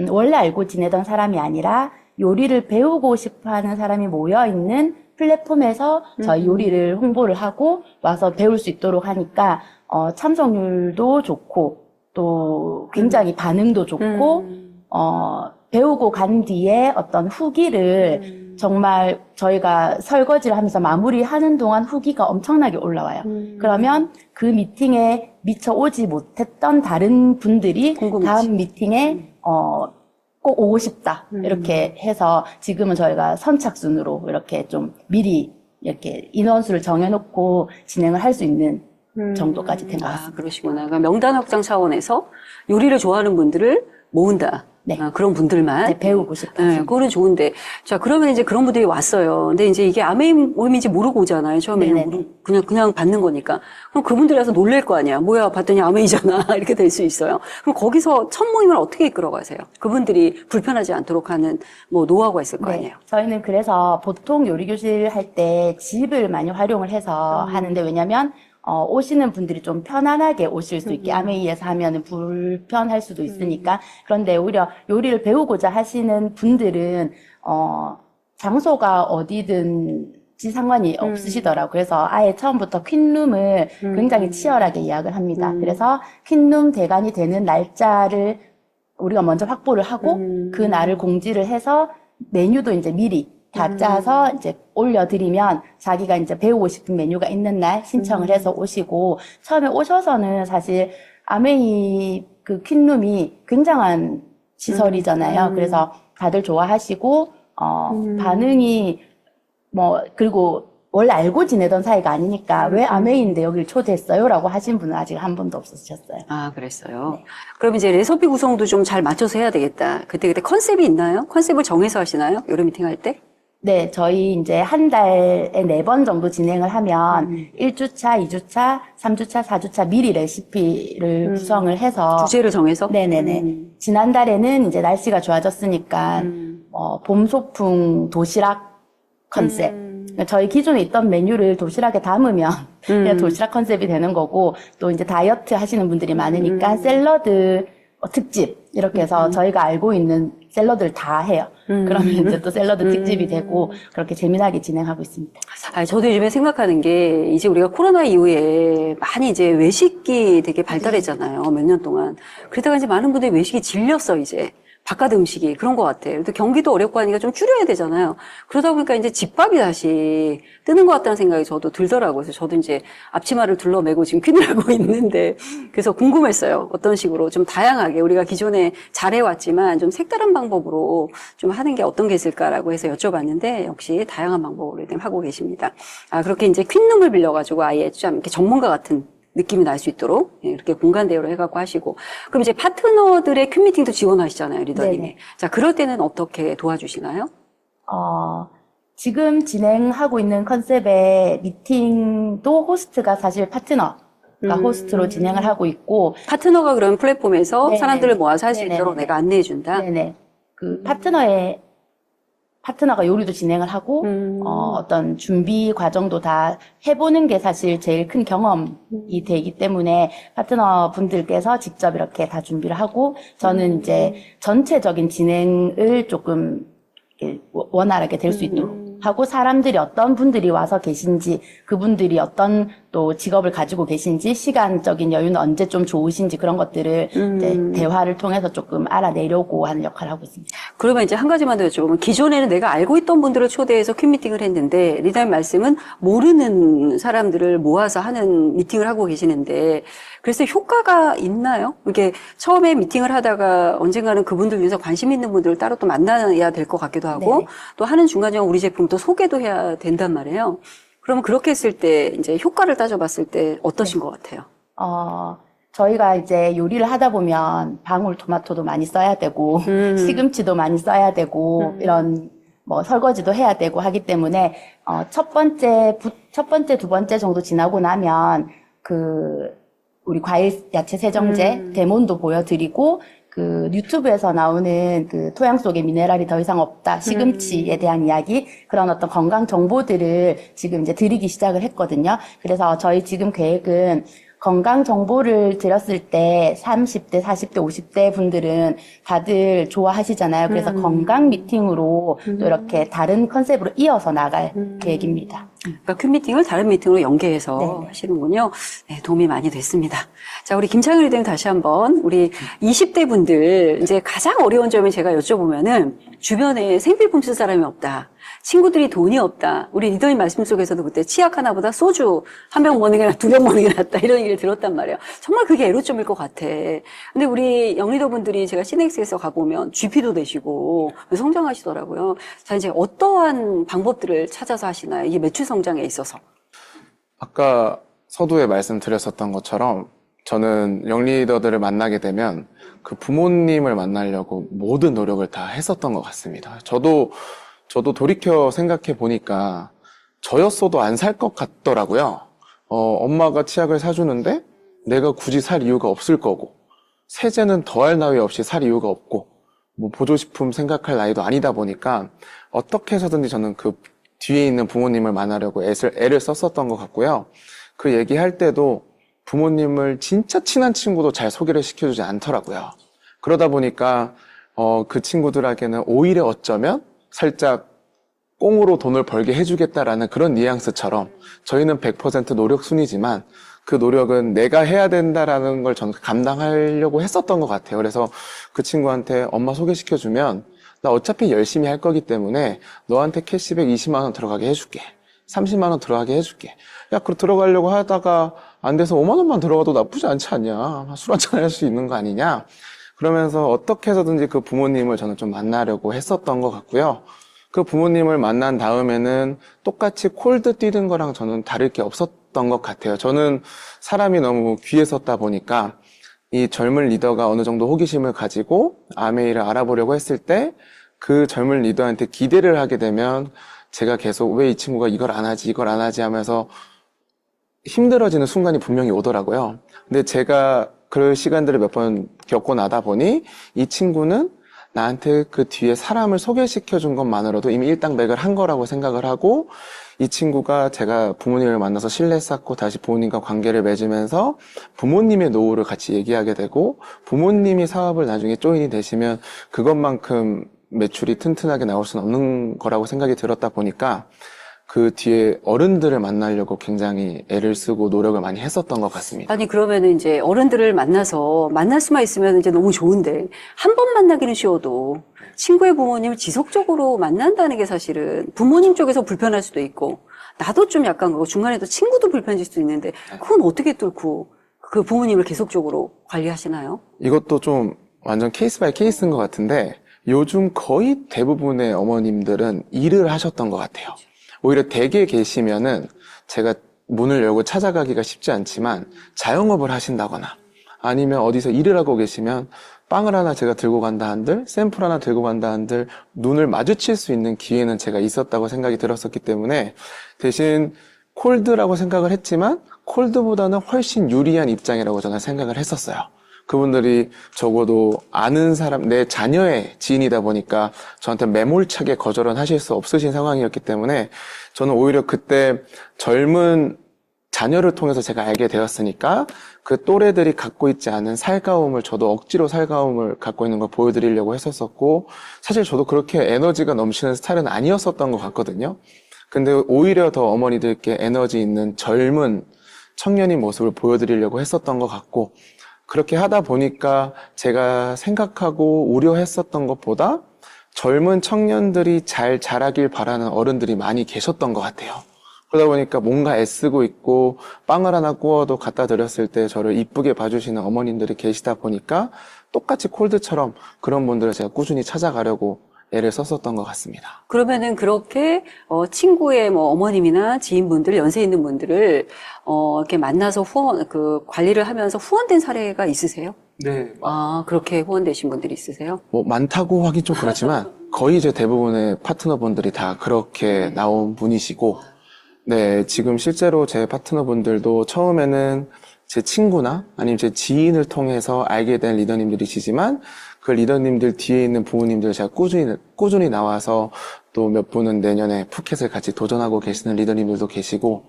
원래 알고 지내던 사람이 아니라 요리를 배우고 싶어 하는 사람이 모여있는 플랫폼에서 저희 요리를 홍보를 하고 와서 배울 수 있도록 하니까 참석률도 좋고, 또 굉장히 반응도 좋고, 배우고 간 뒤에 어떤 후기를 정말 저희가 설거지를 하면서 마무리하는 동안 후기가 엄청나게 올라와요. 그러면 그 미팅에 미처 오지 못했던 다른 분들이 궁금해지. 다음 미팅에 꼭 오고 싶다. 이렇게 해서 지금은 저희가 선착순으로 이렇게 좀 미리 이렇게 인원수를 정해놓고 진행을 할 수 있는 정도까지 된 것 같습니다. 그러시구나. 그러니까 명단 확장 차원에서 요리를 좋아하는 분들을 모은다. 네. 그런 분들만. 네, 배우고 싶다. 네, 그거는 좋은데. 자, 그러면 이제 그런 분들이 왔어요. 근데 이제 이게 아메이 모임인지 모르고 오잖아요. 처음에는 네네. 그냥 받는 거니까. 그럼 그분들이 와서 놀랄 거 아니야. 뭐야, 봤더니 아메이잖아. 이렇게 될 수 있어요. 그럼 거기서 첫 모임을 어떻게 이끌어 가세요? 그분들이 불편하지 않도록 하는 뭐 노하우가 있을 거 아니에요. 저희는 그래서 보통 요리교실 할 때 집을 많이 활용을 해서 하는데, 왜냐면 오시는 분들이 좀 편안하게 오실 수 있게, 아메이에서 하면은 불편할 수도 있으니까. 그런데 오히려 요리를 배우고자 하시는 분들은 장소가 어디든지 상관이 없으시더라고요. 그래서 아예 처음부터 퀸룸을 굉장히 치열하게 예약을 합니다. 그래서 퀸룸 대관이 되는 날짜를 우리가 먼저 확보를 하고, 그 날을 공지를 해서 메뉴도 이제 미리 다 짜서 이제 올려드리면 자기가 이제 배우고 싶은 메뉴가 있는 날 신청을 해서 오시고, 처음에 오셔서는 사실 아메이 그 퀸룸이 굉장한 시설이잖아요. 그래서 다들 좋아하시고, 반응이 그리고 원래 알고 지내던 사이가 아니니까 왜 아메이인데 여기를 초대했어요? 라고 하신 분은 아직 한 번도 없으셨어요. 아, 그랬어요. 그럼 이제 레시피 구성도 좀 잘 맞춰서 해야 되겠다. 그때 컨셉이 있나요? 컨셉을 정해서 하시나요? 요리 미팅 할 때? 네, 저희 이제 한 달에 4번 정도 진행을 하면 1주차, 2주차, 3주차, 4주차 미리 레시피를 구성을 해서 주제를 정해서? 네네네. 지난달에는 이제 날씨가 좋아졌으니까 봄 소풍 도시락 컨셉. 그러니까 저희 기존에 있던 메뉴를 도시락에 담으면 그냥 도시락 컨셉이 되는 거고, 또 이제 다이어트 하시는 분들이 많으니까 샐러드 특집 이렇게 해서 저희가 알고 있는 샐러드를 다 해요. 그러면 이제 또 샐러드 특집이 되고, 그렇게 재미나게 진행하고 있습니다. 저도 요즘에 생각하는 게, 이제 우리가 코로나 이후에 많이 이제 외식이 되게 발달했잖아요. 몇 년 동안. 그러다가 이제 많은 분들이 외식이 질렸어, 이제. 바깥 음식이. 그런 것 같아요. 또 경기도 어렵고 하니까 좀 줄여야 되잖아요. 그러다 보니까 이제 집밥이 다시 뜨는 것 같다는 생각이 저도 들더라고요. 그래서 저도 이제 앞치마를 둘러매고 지금 퀸을 하고 있는데, 그래서 궁금했어요. 어떤 식으로 좀 다양하게 우리가 기존에 잘해왔지만 좀 색다른 방법으로 좀 하는 게 어떤 게 있을까라고 해서 여쭤봤는데, 역시 다양한 방법으로 하고 계십니다. 그렇게 이제 퀸룸을 빌려가지고 아예 좀 이렇게 전문가 같은 느낌이 날 수 있도록 이렇게 공간 대여를 해갖고 하시고, 그럼 이제 파트너들의 퀸 미팅도 지원하시잖아요, 리더님이. 네네. 자, 그럴 때는 어떻게 도와주시나요? 지금 진행하고 있는 컨셉의 미팅도 호스트가 사실 파트너가 호스트로 진행을 하고 있고, 파트너가 그런 플랫폼에서 네네. 사람들을 모아서 할 수 네네네. 있도록 내가 안내해준다. 네네. 그 파트너가 요리도 진행을 하고, 어떤 준비 과정도 다 해보는 게 사실 제일 큰 경험이 되기 때문에 파트너 분들께서 직접 이렇게 다 준비를 하고, 저는 이제 전체적인 진행을 조금 이렇게 원활하게 될 수 있도록 하고, 사람들이 어떤 분들이 와서 계신지, 그분들이 어떤 또 직업을 가지고 계신지, 시간적인 여유는 언제 좀 좋으신지, 그런 것들을 이제 대화를 통해서 조금 알아내려고 하는 역할을 하고 있습니다. 그러면 이제 한 가지만 더 여쭤보면, 기존에는 내가 알고 있던 분들을 초대해서 퀸 미팅을 했는데, 리더님 말씀은 모르는 사람들을 모아서 하는 미팅을 하고 계시는데, 그래서 효과가 있나요? 이게 처음에 미팅을 하다가 언젠가는 그분들 중에서 관심 있는 분들을 따로 또 만나야 될 것 같기도 하고, 네네. 또 하는 중간중간 우리 제품 또 소개도 해야 된단 말이에요. 그러면 그렇게 했을 때 이제 효과를 따져봤을 때 어떠신 것 같아요? 저희가 이제 요리를 하다 보면 방울토마토도 많이 써야 되고, 시금치도 많이 써야 되고, 이런 설거지도 해야 되고 하기 때문에, 첫 번째, 두 번째 정도 지나고 나면, 우리 과일 야채 세정제 데몬도 보여드리고, 유튜브에서 나오는 토양 속에 미네랄이 더 이상 없다, 시금치에 대한 이야기, 그런 어떤 건강 정보들을 지금 이제 드리기 시작을 했거든요. 그래서 저희 지금 계획은 건강 정보를 드렸을 때 30대, 40대, 50대 분들은 다들 좋아하시잖아요. 그래서 건강 미팅으로 또 이렇게 다른 컨셉으로 이어서 나갈 계획입니다. 그러니까 퀸 미팅을 다른 미팅으로 연계해서 네. 하시는군요. 네, 도움이 많이 됐습니다. 자, 우리 김창일 리더님 다시 한번 우리 20대 분들 이제 가장 어려운 점을 제가 여쭤보면은 주변에 생필품 쓸 사람이 없다. 친구들이 돈이 없다. 우리 리더님 말씀 속에서도 그때 치약 하나보다 소주 한 병 먹는 게 낫다, 2병 먹는 게 낫다 이런 얘기를 들었단 말이에요. 정말 그게 애로점일 것 같아. 근데 우리 영리더분들이 제가 시넥스에서 가보면 GP도 되시고 성장하시더라고요. 자, 이제 어떠한 방법들을 찾아서 하시나요? 이게 매출 성장에 있어서. 아까 서두에 말씀드렸었던 것처럼 저는 영리더들을 만나게 되면 그 부모님을 만나려고 모든 노력을 다 했었던 것 같습니다. 저도 돌이켜 생각해 보니까 저였어도 안 살 것 같더라고요. 엄마가 치약을 사주는데 내가 굳이 살 이유가 없을 거고, 세제는 더할 나위 없이 살 이유가 없고, 뭐 보조식품 생각할 나이도 아니다 보니까 어떻게 해서든지 저는 그 뒤에 있는 부모님을 만나려고 애를 썼었던 것 같고요. 그 얘기할 때도 부모님을 진짜 친한 친구도 잘 소개를 시켜주지 않더라고요. 그러다 보니까 그 친구들에게는 오히려 어쩌면 살짝 꽁으로 돈을 벌게 해주겠다라는 그런 뉘앙스처럼 저희는 100% 노력순이지만 그 노력은 내가 해야 된다라는 걸 저는 감당하려고 했었던 것 같아요. 그래서 그 친구한테 엄마 소개시켜주면 나 어차피 열심히 할 거기 때문에 너한테 캐시백 20만 원 들어가게 해줄게. 30만 원 들어가게 해줄게. 야, 그 들어가려고 하다가 안 돼서 5만 원만 들어가도 나쁘지 않지 않냐. 술 한잔 할 수 있는 거 아니냐. 그러면서 어떻게 해서든지 그 부모님을 저는 좀 만나려고 했었던 것 같고요. 그 부모님을 만난 다음에는 똑같이 콜드 뛰는 거랑 저는 다를 게 없었던 것 같아요. 저는 사람이 너무 귀에 섰다 보니까 이 젊은 리더가 어느 정도 호기심을 가지고 아메이를 알아보려고 했을 때 그 젊은 리더한테 기대를 하게 되면 제가 계속 왜 이 친구가 이걸 안 하지 하면서 힘들어지는 순간이 분명히 오더라고요. 근데 제가 그 시간들을 몇 번 겪고 나다 보니 이 친구는 나한테 그 뒤에 사람을 소개시켜 준 것만으로도 이미 일당백을 한 거라고 생각을 하고, 이 친구가 제가 부모님을 만나서 신뢰 쌓고 다시 부모님과 관계를 맺으면서 부모님의 노후를 같이 얘기하게 되고, 부모님이 사업을 나중에 조인이 되시면 그것만큼 매출이 튼튼하게 나올 수는 없는 거라고 생각이 들었다 보니까 그 뒤에 어른들을 만나려고 굉장히 애를 쓰고 노력을 많이 했었던 것 같습니다. 아니, 그러면은 이제 어른들을 만나서 만날 수만 있으면 이제 너무 좋은데, 한 번 만나기는 쉬워도 친구의 부모님을 지속적으로 만난다는 게 사실은 부모님 쪽에서 불편할 수도 있고, 나도 좀 약간 그거 중간에도 친구도 불편해질 수도 있는데, 그건 어떻게 뚫고 그 부모님을 계속적으로 관리하시나요? 이것도 좀 완전 케이스 바이 케이스인 것 같은데, 요즘 거의 대부분의 어머님들은 일을 하셨던 것 같아요. 오히려 댁에 계시면은 제가 문을 열고 찾아가기가 쉽지 않지만 자영업을 하신다거나 아니면 어디서 일을 하고 계시면 빵을 하나 제가 들고 간다 한들, 샘플 하나 들고 간다 한들 눈을 마주칠 수 있는 기회는 제가 있었다고 생각이 들었었기 때문에 대신 콜드라고 생각을 했지만 콜드보다는 훨씬 유리한 입장이라고 저는 생각을 했었어요. 그분들이 적어도 아는 사람, 내 자녀의 지인이다 보니까 저한테 매몰차게 거절은 하실 수 없으신 상황이었기 때문에 저는 오히려 그때 젊은 자녀를 통해서 제가 알게 되었으니까 그 또래들이 갖고 있지 않은 살가움을 저도 억지로 살가움을 갖고 있는 걸 보여드리려고 했었었고, 사실 저도 그렇게 에너지가 넘치는 스타일은 아니었었던 것 같거든요. 근데 오히려 더 어머니들께 에너지 있는 젊은 청년인 모습을 보여드리려고 했었던 것 같고, 그렇게 하다 보니까 제가 생각하고 우려했었던 것보다 젊은 청년들이 잘 자라길 바라는 어른들이 많이 계셨던 것 같아요. 그러다 보니까 뭔가 애쓰고 있고 빵을 하나 구워도 갖다 드렸을 때 저를 이쁘게 봐주시는 어머님들이 계시다 보니까 똑같이 콜드처럼 그런 분들을 제가 꾸준히 찾아가려고 애를 썼었던 것 같습니다. 그러면은 그렇게 친구의 뭐 어머님이나 지인분들, 연세 있는 분들을 이렇게 만나서 관리를 하면서 후원된 사례가 있으세요? 네. 아, 그렇게 후원되신 분들이 있으세요? 뭐 많다고 하긴 좀 그렇지만 거의 이제 대부분의 파트너분들이 다 그렇게 나온 분이시고, 네, 지금 실제로 제 파트너분들도 처음에는 제 친구나 아니면 제 지인을 통해서 알게 된 리더님들이시지만 그 리더님들 뒤에 있는 부모님들 제가 꾸준히 나와서 또 몇 분은 내년에 푸켓을 같이 도전하고 계시는 리더님들도 계시고,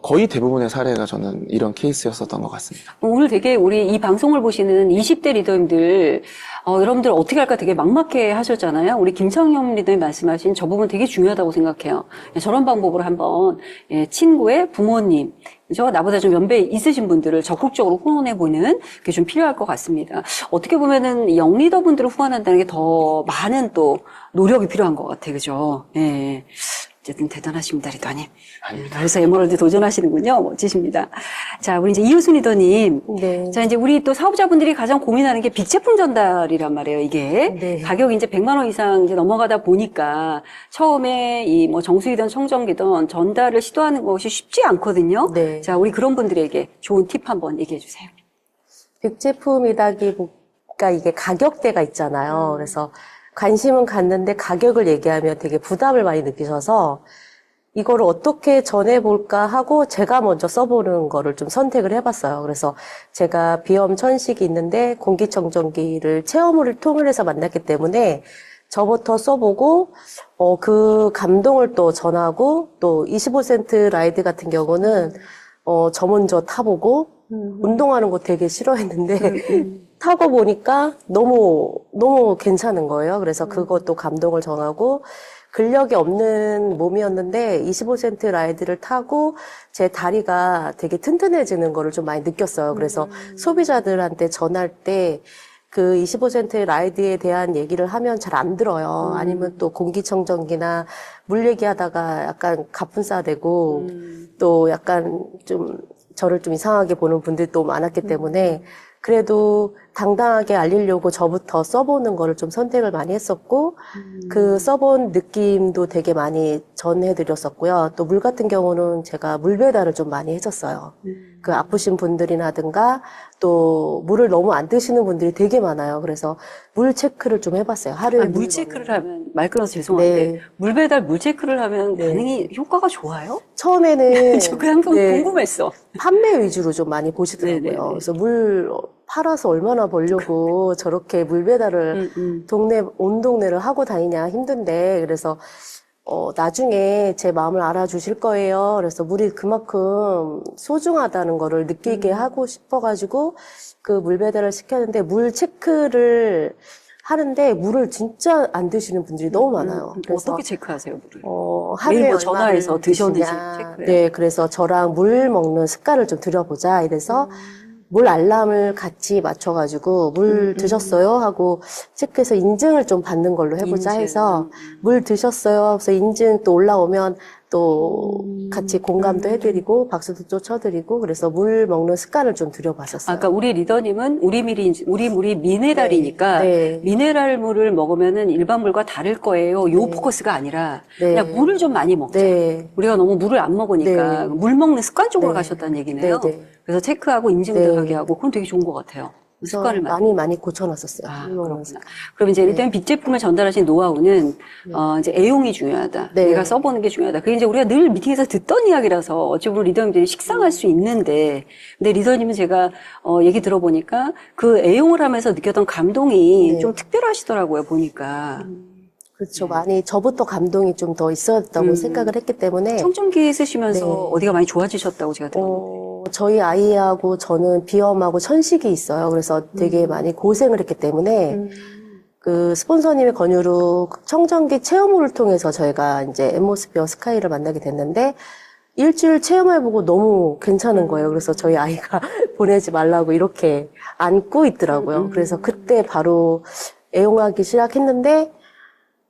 거의 대부분의 사례가 저는 이런 케이스였었던 것 같습니다. 오늘 되게 우리 이 방송을 보시는 20대 리더님들, 여러분들 어떻게 할까 되게 막막해 하셨잖아요. 우리 김창현 리더님 말씀하신 저 부분 되게 중요하다고 생각해요. 저런 방법으로 한번 친구의 부모님, 그죠? 나보다 좀 연배 있으신 분들을 적극적으로 후원해보는 게 좀 필요할 것 같습니다. 어떻게 보면은 영 리더분들을 후원한다는 게 더 많은 또 노력이 필요한 것 같아요. 그죠? 예. 어쨌든 대단하십니다, 리더님. 그래서 에머랄드 도전하시는군요. 멋지십니다. 자, 우리 이제 이효순 리더님. 네. 자, 이제 우리 또 사업자분들이 가장 고민하는 게 빅제품 전달이란 말이에요, 이게. 네. 가격이 이제 100만 원 이상 이제 넘어가다 보니까 처음에 이 뭐 정수기든 청정기든 전달을 시도하는 것이 쉽지 않거든요. 네. 자, 우리 그런 분들에게 좋은 팁 한번 얘기해 주세요. 빅제품이다기보다 이게 가격대가 있잖아요. 그래서 관심은 갔는데 가격을 얘기하면 되게 부담을 많이 느끼셔서 이거를 어떻게 전해볼까 하고 제가 먼저 써보는 거를 좀 선택을 해봤어요. 그래서 제가 비염 천식이 있는데 공기청정기를 체험을 통해서 만났기 때문에 저부터 써보고 그 감동을 또 전하고 또 25센트 라이드 같은 경우는 저 먼저 타보고 운동하는 거 되게 싫어했는데 타고 보니까 너무 괜찮은 거예요. 그래서 그것도 감동을 전하고 근력이 없는 몸이었는데 25센트 라이드를 타고 제 다리가 되게 튼튼해지는 거를 좀 많이 느꼈어요. 그래서 소비자들한테 전할 때 그 25센트 라이드에 대한 얘기를 하면 잘 안 들어요. 아니면 또 공기청정기나 물 얘기하다가 약간 가뿐싸대고 또 약간 좀 저를 좀 이상하게 보는 분들도 많았기 때문에 그래도 당당하게 알리려고 저부터 써보는 거를 좀 선택을 많이 했었고 그 써본 느낌도 되게 많이 전해드렸었고요. 또 물 같은 경우는 제가 물 배달을 좀 많이 했었어요. 그 아프신 분들이라든가 또 물을 너무 안 드시는 분들이 되게 많아요. 그래서 물 체크를 좀 해봤어요. 하루에 물 체크를 하면, 말 끊어서 죄송한데, 네. 물 배달 물 체크를 하면 네. 반응이 효과가 좋아요? 처음에는 저 그냥 궁금했어. 판매 위주로 좀 많이 보시더라고요. 네네네. 그래서 물 팔아서 얼마나 벌려고 저렇게 물 배달을 온 동네를 하고 다니냐 힘든데 그래서 나중에 제 마음을 알아주실 거예요. 그래서 물이 그만큼 소중하다는 거를 느끼게 하고 싶어가지고 그 물 배달을 시켰는데 물 체크를 하는데 물을 진짜 안 드시는 분들이 너무 많아요. 그래서 어떻게 체크하세요, 물을? 하루에 매일 뭐 전화해서 얼마를 드셨는지 드시냐. 체크해요? 네, 그래서 저랑 물 먹는 습관을 좀 들여보자. 이래서 물 알람을 같이 맞춰가지고 물 드셨어요? 하고 체크해서 인증을 좀 받는 걸로 해보자 인증. 해서 물 드셨어요? 그래서 인증 또 올라오면 또 같이 공감도 해드리고 박수도 또 쳐드리고 그래서 물 먹는 습관을 좀 들여봤었어요. 아까 우리 리더님은 우리 물이 미네랄이니까 네. 미네랄 물을 먹으면은 일반 물과 다를 거예요. 요 네. 포커스가 아니라 네. 그냥 물을 좀 많이 먹자. 네. 우리가 너무 물을 안 먹으니까 네. 물 먹는 습관 쪽으로 네. 가셨다는 얘기네요. 네, 네. 그래서 체크하고 인증도 네. 하게 하고 그건 되게 좋은 것 같아요. 그래서 습관을 많이 고쳐놨었어요. 아, 물 먹는 그렇구나. 습관. 그럼 이제 네. 일단 빅제품을 전달하신 노하우는 이제 애용이 중요하다. 네. 내가 써보는 게 중요하다. 그게 이제 우리가 늘 미팅에서 듣던 이야기라서 어찌 보면 리더님들이 식상할 수 있는데, 근데 리더님은 제가 얘기 들어보니까 그 애용을 하면서 느꼈던 감동이 네. 좀 특별하시더라고요. 보니까 그렇죠. 많이 저부터 감동이 좀 더 있었다고 생각을 했기 때문에 청정기 쓰시면서 네. 어디가 많이 좋아지셨다고 제가 들었는데. 저희 아이하고 저는 비염하고 천식이 있어요. 그래서 되게 많이 고생을 했기 때문에 그 스폰서님의 권유로 청정기 체험을 통해서 저희가 이제 엠모스피어 스카이를 만나게 됐는데 일주일 체험해보고 너무 괜찮은 거예요. 그래서 저희 아이가 보내지 말라고 이렇게 안고 있더라고요. 그래서 그때 바로 애용하기 시작했는데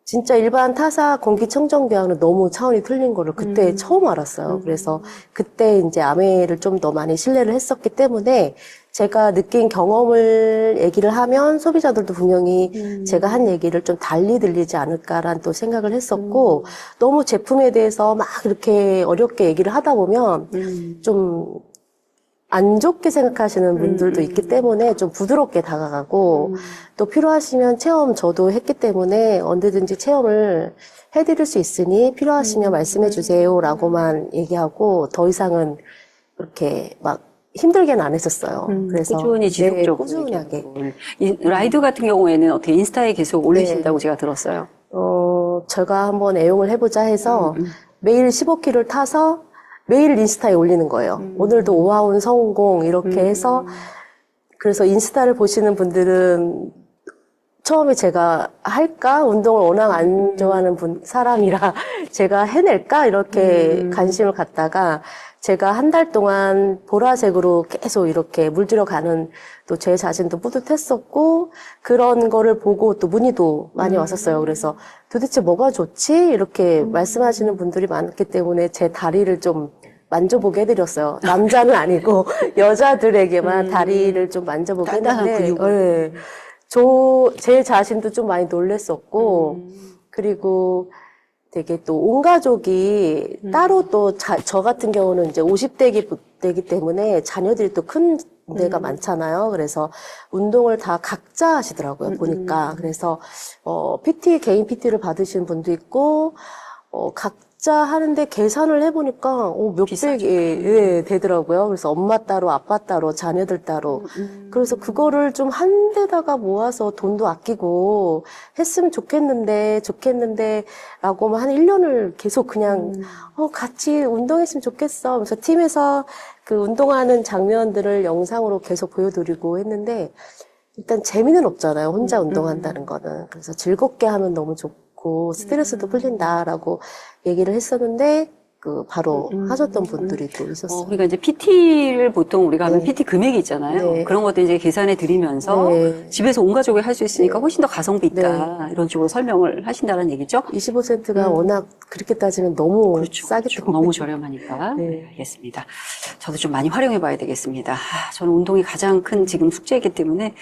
진짜 일반 타사 공기청정기와는 너무 차원이 틀린 거를 그때 처음 알았어요. 그래서 그때 이제 아메를 좀 더 많이 신뢰를 했었기 때문에 제가 느낀 경험을 얘기를 하면 소비자들도 분명히 제가 한 얘기를 좀 달리 들리지 않을까라는 또 생각을 했었고 너무 제품에 대해서 막 이렇게 어렵게 얘기를 하다 보면 좀 안 좋게 생각하시는 분들도 있기 때문에 좀 부드럽게 다가가고 또 필요하시면 체험 저도 했기 때문에 언제든지 체험을 해드릴 수 있으니 필요하시면 말씀해 주세요 라고만 얘기하고 더 이상은 그렇게 막 힘들게는 안 했었어요. 그래서 꾸준히 지속적으로 꾸준하게. 얘기하고. 이 라이드 같은 경우에는 어떻게 인스타에 계속 올리신다고 제가 들었어요. 제가 한번 애용을 해보자 해서 매일 15km를 타서 매일 인스타에 올리는 거예요. 오늘도 오하운 성공 이렇게 해서 그래서 인스타를 보시는 분들은 처음에 제가 할까? 운동을 워낙 안 좋아하는 사람이라 제가 해낼까? 이렇게 관심을 갖다가 제가 한 달 동안 보라색으로 계속 이렇게 물들여가는 또 제 자신도 뿌듯했었고 그런 거를 보고 또 문의도 많이 왔었어요. 그래서 도대체 뭐가 좋지? 이렇게 말씀하시는 분들이 많기 때문에 제 다리를 좀 만져보게 해드렸어요. 남자는 아니고 여자들에게만 다리를 좀 만져보게 단단한 했는데 근육을. 네. 제 자신도 좀 많이 놀랬었고 그리고 되게 또 온 가족이 따로 또 저 같은 경우는 이제 50대이기 때문에 자녀들이 또 큰 데가 많잖아요. 그래서 운동을 다 각자 하시더라고요, 보니까. 그래서, 개인 PT를 받으신 분도 있고, 각자 하는데 계산을 해보니까, 몇백이, 예, 되더라고요. 그래서 엄마 따로, 아빠 따로, 자녀들 따로. 그래서 그거를 좀 한 데다가 모아서 돈도 아끼고 했으면 좋겠는데, 라고 한 1년을 계속 그냥, 같이 운동했으면 좋겠어. 그래서 팀에서 그 운동하는 장면들을 영상으로 계속 보여드리고 했는데, 일단 재미는 없잖아요. 혼자 운동한다는 거는. 그래서 즐겁게 하면 너무 좋고, 스트레스도 풀린다라고 얘기를 했었는데, 바로 하셨던 분들이 또 있었어요. 그러니까 이제 PT를 보통 우리가 하면 네. PT 금액이 있잖아요. 네. 그런 것도 이제 계산해 드리면서 네. 집에서 온 가족이 할 수 있으니까 훨씬 더 가성비 있다. 이런 식으로 설명을 하신다는 얘기죠. 25센트가 워낙 그렇게 따지면 너무 그렇죠. 싸기 그렇죠. 때문에. 너무 저렴하니까. 네. 네, 알겠습니다. 저도 좀 많이 활용해 봐야 되겠습니다. 저는 운동이 가장 큰 지금 숙제이기 때문에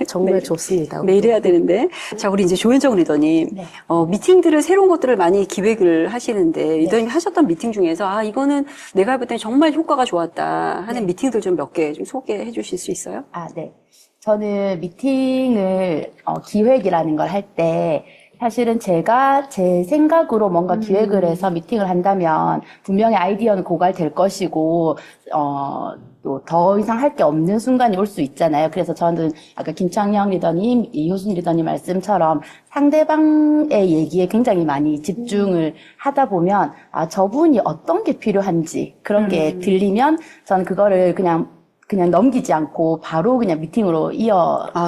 정말 네. 좋습니다. 매일 해야 되는데. 자, 우리 이제 조현정 리더님. 네. 미팅들을, 새로운 것들을 많이 기획을 하시는데, 리더님이 하셨던 미팅 중에서, 이거는 내가 볼 땐 정말 효과가 좋았다 하는 미팅들 좀 몇 개 좀 소개해 주실 수 있어요? 네. 저는 미팅을, 기획이라는 걸 할 때, 사실은 제가 제 생각으로 뭔가 기획을 해서 미팅을 한다면, 분명히 아이디어는 고갈될 것이고, 또 더 이상 할 게 없는 순간이 올 수 있잖아요. 그래서 저는 아까 김창영 리더님, 이효순 리더님 말씀처럼 상대방의 얘기에 굉장히 많이 집중을 하다 보면, 저분이 어떤 게 필요한지, 그런 게 들리면, 저는 그거를 그냥 넘기지 않고 바로 그냥 미팅으로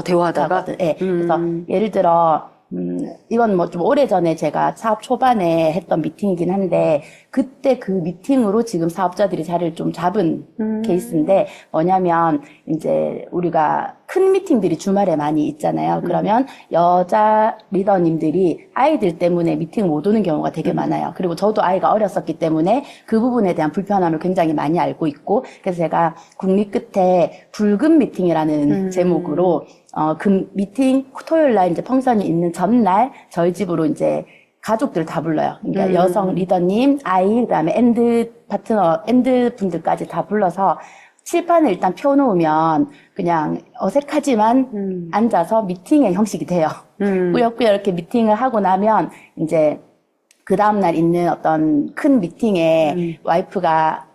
대화하다가? 네. 그래서 예를 들어, 이건 뭐 좀 오래전에 제가 사업 초반에 했던 미팅이긴 한데, 그때 그 미팅으로 지금 사업자들이 자리를 좀 잡은 케이스인데, 뭐냐면, 이제 우리가 큰 미팅들이 주말에 많이 있잖아요. 그러면 여자 리더님들이 아이들 때문에 미팅 못 오는 경우가 되게 많아요. 그리고 저도 아이가 어렸었기 때문에 그 부분에 대한 불편함을 굉장히 많이 알고 있고, 그래서 제가 국립 끝에 붉은 미팅이라는 제목으로 미팅 토요일 날 이제 펑션이 있는 전날 저희 집으로 이제 가족들 다 불러요. 그러니까 여성 리더님, 아이, 그다음에 엔드 분들까지 다 불러서 칠판을 일단 펴놓으면 그냥 어색하지만 앉아서 미팅의 형식이 돼요. 꾸역꾸역 이렇게 미팅을 하고 나면 이제 그 다음날 있는 어떤 큰 미팅에 와이프가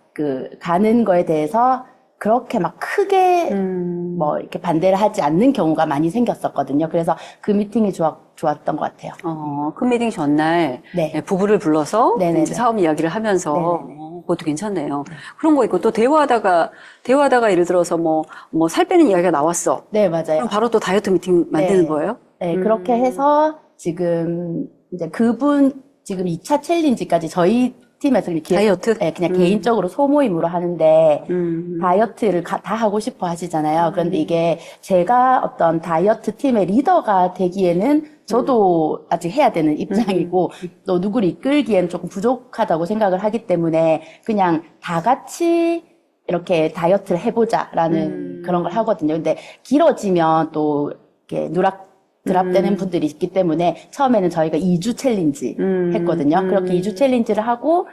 가는 거에 대해서 그렇게 막 크게 뭐 이렇게 반대를 하지 않는 경우가 많이 생겼었거든요. 그래서 그 미팅이 좋았던 것 같아요. 큰 미팅 전날 네. 부부를 불러서 네네네. 이제 사업 이야기를 하면서 네네네. 그것도 괜찮네요. 그런 거 있고 또 대화하다가 예를 들어서 뭐 살 빼는 이야기가 나왔어. 네, 맞아요. 그럼 바로 또 다이어트 미팅 만드는 네. 거예요? 네, 그렇게 해서 지금 이제 지금 2차 챌린지까지 저희 팀에서 이렇게 다이어트? 네, 그냥 개인적으로 소모임으로 하는데 다이어트를 다 하고 싶어 하시잖아요. 그런데 이게 제가 어떤 다이어트 팀의 리더가 되기에는 저도 아직 해야 되는 입장이고 또 누구를 이끌기에는 조금 부족하다고 생각을 하기 때문에 그냥 다 같이 이렇게 다이어트를 해보자라는 그런 걸 하거든요. 근데 길어지면 또 이렇게 드랍되는 분들이 있기 때문에 처음에는 저희가 2주 챌린지 했거든요. 그렇게 2주 챌린지를 하고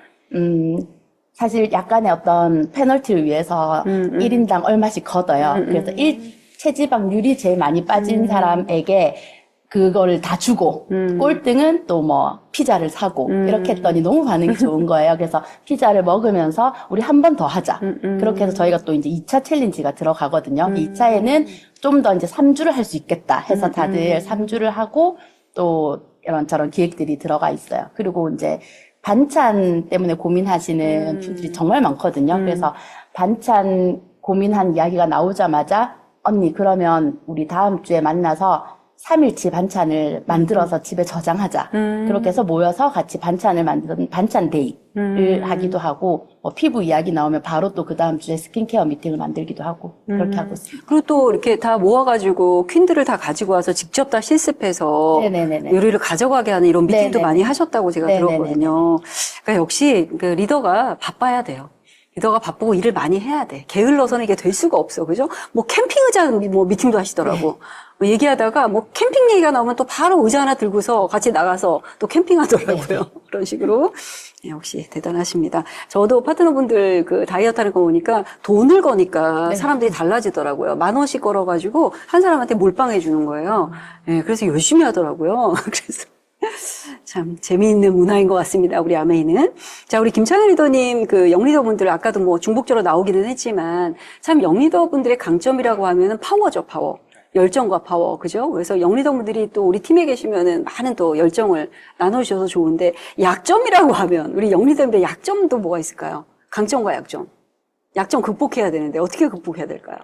사실 약간의 어떤 페널티를 위해서 1인당 얼마씩 걷어요. 그래서 체지방률이 제일 많이 빠진 사람에게 그거를 다 주고 꼴등은 또 뭐 피자를 사고 이렇게 했더니 너무 반응이 좋은 거예요. 그래서 피자를 먹으면서 우리 한 번 더 하자. 그렇게 해서 저희가 또 이제 2차 챌린지가 들어가거든요. 2차에는 좀 더 이제 3주를 할 수 있겠다 해서 다들 3주를 하고 또 이런저런 기획들이 들어가 있어요. 그리고 이제 반찬 때문에 고민하시는 분들이 정말 많거든요. 그래서 반찬 고민한 이야기가 나오자마자 언니 그러면 우리 다음 주에 만나서 3일치 반찬을 만들어서 집에 저장하자. 그렇게 해서 모여서 같이 반찬을 만드는 반찬 데이를 하기도 하고, 피부 이야기 나오면 바로 또 그 다음 주에 스킨케어 미팅을 만들기도 하고, 그렇게 하고 있습니다. 그리고 또 이렇게 다 모아가지고 퀸들을 다 가지고 와서 직접 다 실습해서 네네네네. 요리를 가져가게 하는 이런 미팅도 네네네. 많이 하셨다고 제가 네네네네. 들었거든요. 그러니까 역시 그 리더가 바빠야 돼요. 리더가 바쁘고 일을 많이 해야 돼. 게을러서는 이게 될 수가 없어. 그죠? 뭐 캠핑 의자 뭐 미팅도 하시더라고. 뭐 얘기하다가 뭐 캠핑 얘기가 나오면 또 바로 의자 하나 들고서 같이 나가서 또 캠핑하더라고요. 그런 식으로. 네, 역시 대단하십니다. 저도 파트너분들 그 다이어트 하는 거 보니까 돈을 거니까 네. 사람들이 달라지더라고요. 10,000원씩 걸어가지고 한 사람한테 몰빵해 주는 거예요. 네, 그래서 열심히 하더라고요. 그래서 참 재미있는 문화인 것 같습니다. 우리 아메이는. 자, 우리 김찬현 리더님 그 영리더분들 아까도 뭐 중복적으로 나오기는 했지만 참 영리더분들의 강점이라고 하면은 파워죠, 파워. 열정과 파워, 그죠? 그래서 영리더분들이 또 우리 팀에 계시면은 많은 또 열정을 나눠주셔서 좋은데 약점이라고 하면 우리 영리더분들의 약점도 뭐가 있을까요? 강점과 약점. 약점 극복해야 되는데 어떻게 극복해야 될까요?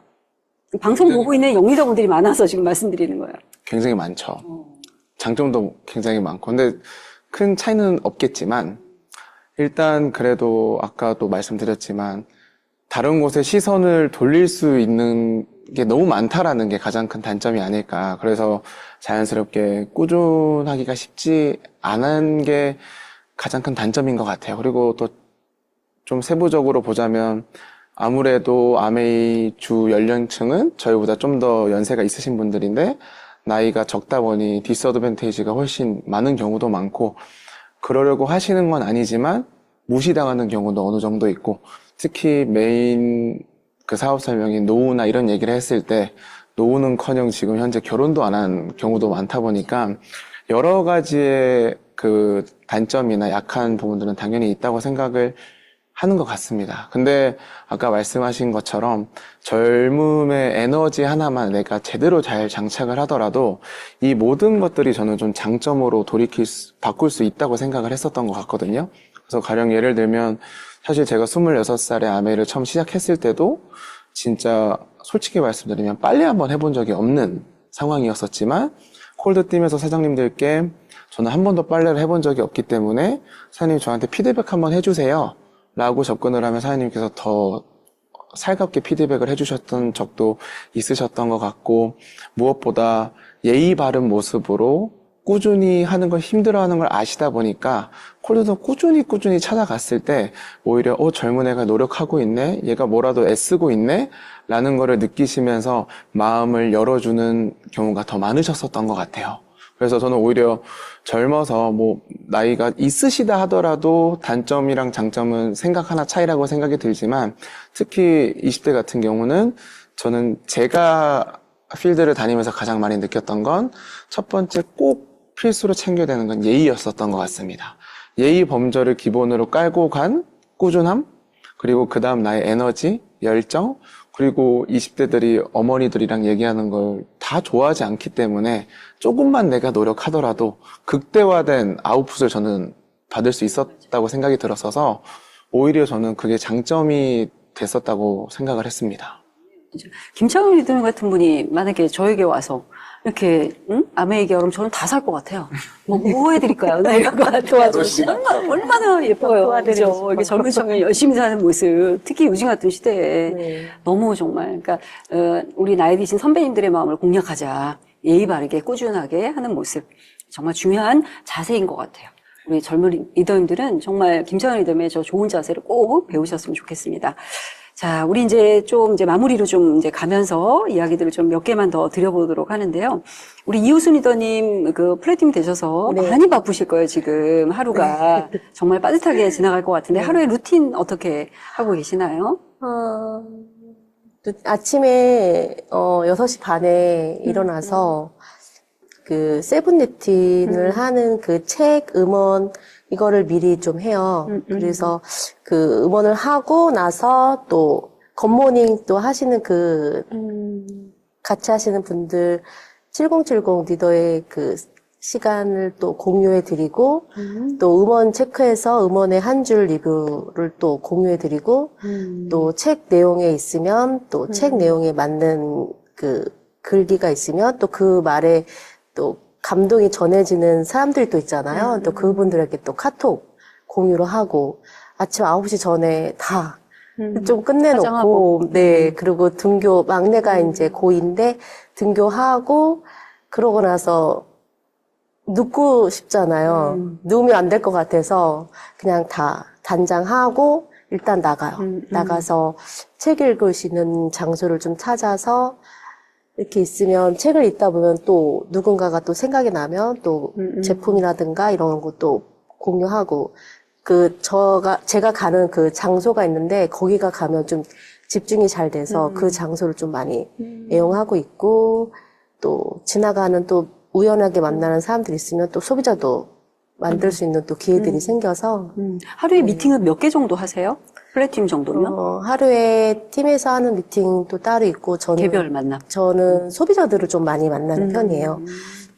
방송 보고 있는 영리더분들이 많아서 지금 말씀드리는 거예요. 굉장히 많죠. 장점도 굉장히 많고. 근데 큰 차이는 없겠지만, 일단 그래도 아까도 말씀드렸지만, 다른 곳에 시선을 돌릴 수 있는 게 너무 많다라는 게 가장 큰 단점이 아닐까. 그래서 자연스럽게 꾸준하기가 쉽지 않은 게 가장 큰 단점인 것 같아요. 그리고 또 좀 세부적으로 보자면, 아무래도 아메이 주 연령층은 저희보다 좀 더 연세가 있으신 분들인데, 나이가 적다 보니 디스어드밴테이지가 훨씬 많은 경우도 많고, 그러려고 하시는 건 아니지만 무시당하는 경우도 어느 정도 있고, 특히 메인 그 사업 설명인 노후나 이런 얘기를 했을 때 노후는커녕 지금 현재 결혼도 안 한 경우도 많다 보니까 여러 가지의 그 단점이나 약한 부분들은 당연히 있다고 생각을 하는 것 같습니다. 근데 아까 말씀하신 것처럼 젊음의 에너지 하나만 내가 제대로 잘 장착을 하더라도 이 모든 것들이 저는 좀 장점으로 바꿀 수 있다고 생각을 했었던 것 같거든요. 그래서 가령 예를 들면 사실 제가 26살에 아메이를 처음 시작했을 때도 진짜 솔직히 말씀드리면 빨래 한번 해본 적이 없는 상황이었었지만 콜드팀에서 사장님들께 저는 한 번도 빨래를 해본 적이 없기 때문에 사장님 저한테 피드백 한번 해주세요 라고 접근을 하면 사장님께서 더 살갑게 피드백을 해주셨던 적도 있으셨던 것 같고, 무엇보다 예의 바른 모습으로 꾸준히 하는 걸 힘들어하는 걸 아시다 보니까 콜드도 꾸준히 찾아갔을 때 오히려 젊은 애가 노력하고 있네, 얘가 뭐라도 애쓰고 있네 라는 거를 느끼시면서 마음을 열어주는 경우가 더 많으셨었던 것 같아요. 그래서 저는 오히려 젊어서 뭐 나이가 있으시다 하더라도 단점이랑 장점은 생각 하나 차이라고 생각이 들지만, 특히 20대 같은 경우는 저는 제가 필드를 다니면서 가장 많이 느꼈던 건 첫 번째 꼭 필수로 챙겨야 되는 건 예의였었던 것 같습니다. 예의 범절을 기본으로 깔고 간 꾸준함, 그리고 그 다음 나의 에너지, 열정, 그리고 20대들이 어머니들이랑 얘기하는 걸 다 좋아하지 않기 때문에 조금만 내가 노력하더라도 극대화된 아웃풋을 저는 받을 수 있었다고 생각이 들었어서 오히려 저는 그게 장점이 됐었다고 생각을 했습니다. 김창훈 리더님 같은 분이 만약에 저에게 와서 이렇게 아메 얘기하면 그럼 저는 다 살 것 같아요. 뭐 해드릴까요? 나 이런 거 도와주시면 얼마나 예뻐요. 그죠? 이렇게 젊은 청년 열심히 사는 모습, 특히 요즘 같은 시대에 네. 너무 정말, 그러니까 우리 나이 드신 선배님들의 마음을 공략하자, 예의 바르게 꾸준하게 하는 모습, 정말 중요한 자세인 것 같아요. 우리 젊은 리더님들은 정말 김창훈 리더님의 저 좋은 자세를 꼭 배우셨으면 좋겠습니다. 자, 우리 이제 마무리로 이제 가면서 이야기들을 좀 몇 개만 더 드려보도록 하는데요. 우리 이호순 리더님 그 플래팀 되셔서 네. 많이 바쁘실 거예요, 지금 하루가. 정말 빠듯하게 지나갈 것 같은데 하루의 루틴 어떻게 하고 계시나요? 아침에 6시 반에 일어나서 그 세븐 루틴을 하는 그 책, 음원 이거를 미리 좀 해요. 그래서 그 음원을 하고 나서 또 굿모닝 또 하시는 그 같이 하시는 분들 7070 리더의 그 시간을 또 공유해 드리고 또 음원 체크해서 음원의 한 줄 리뷰를 또 공유해 드리고 또 책 내용에 있으면 또 책 내용에 맞는 그 글귀가 있으면 또 그 말에 또 감동이 전해지는 사람들이 또 있잖아요. 또 그분들에게 또 카톡 공유를 하고 아침 9시 전에 다 좀 끝내놓고, 화장하고. 네, 그리고 막내가 이제 고2인데 등교하고, 그러고 나서 눕고 싶잖아요. 누우면 안 될 것 같아서 그냥 다 단장하고 일단 나가요. 나가서 책 읽을 수 있는 장소를 좀 찾아서 이렇게 있으면 책을 읽다 보면 또 누군가가 또 생각이 나면 또 제품이라든가 이런 것도 공유하고 제가 가는 그 장소가 있는데 거기가 가면 좀 집중이 잘 돼서 그 장소를 좀 많이 애용하고 있고 또 지나가는 또 우연하게 만나는 사람들이 있으면 또 소비자도 만들 수 있는 또 기회들이 생겨서 하루에 미팅은 몇 개 정도 하세요? 플랫팀 정도면? 하루에 팀에서 하는 미팅도 따로 있고 개별 만남. 저는 소비자들을 좀 많이 만나는 편이에요.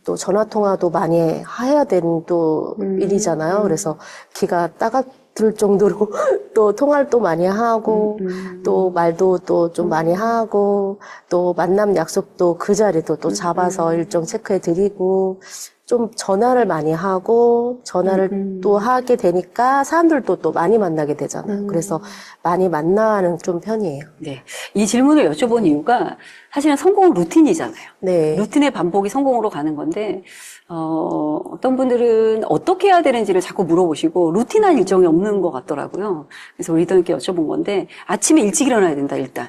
또 전화 통화도 많이 해야 되는 또 일이잖아요. 그래서 기가 따가들 정도로 또 통화를 또 많이 하고 또 말도 또 좀 많이 하고 또 만남 약속도 그 자리도 또 잡아서 일정 체크해 드리고 좀 전화를 많이 하고 전화를 또 하게 되니까 사람들도 또 많이 만나게 되잖아요. 그래서 많이 만나는 좀 편이에요. 네. 이 질문을 여쭤본 이유가 사실은 성공은 루틴이잖아요. 네. 루틴의 반복이 성공으로 가는 건데, 어떤 분들은 어떻게 해야 되는지를 자꾸 물어보시고, 루틴한 일정이 없는 것 같더라고요. 그래서 우리 리더님께 여쭤본 건데, 아침에 일찍 일어나야 된다, 일단.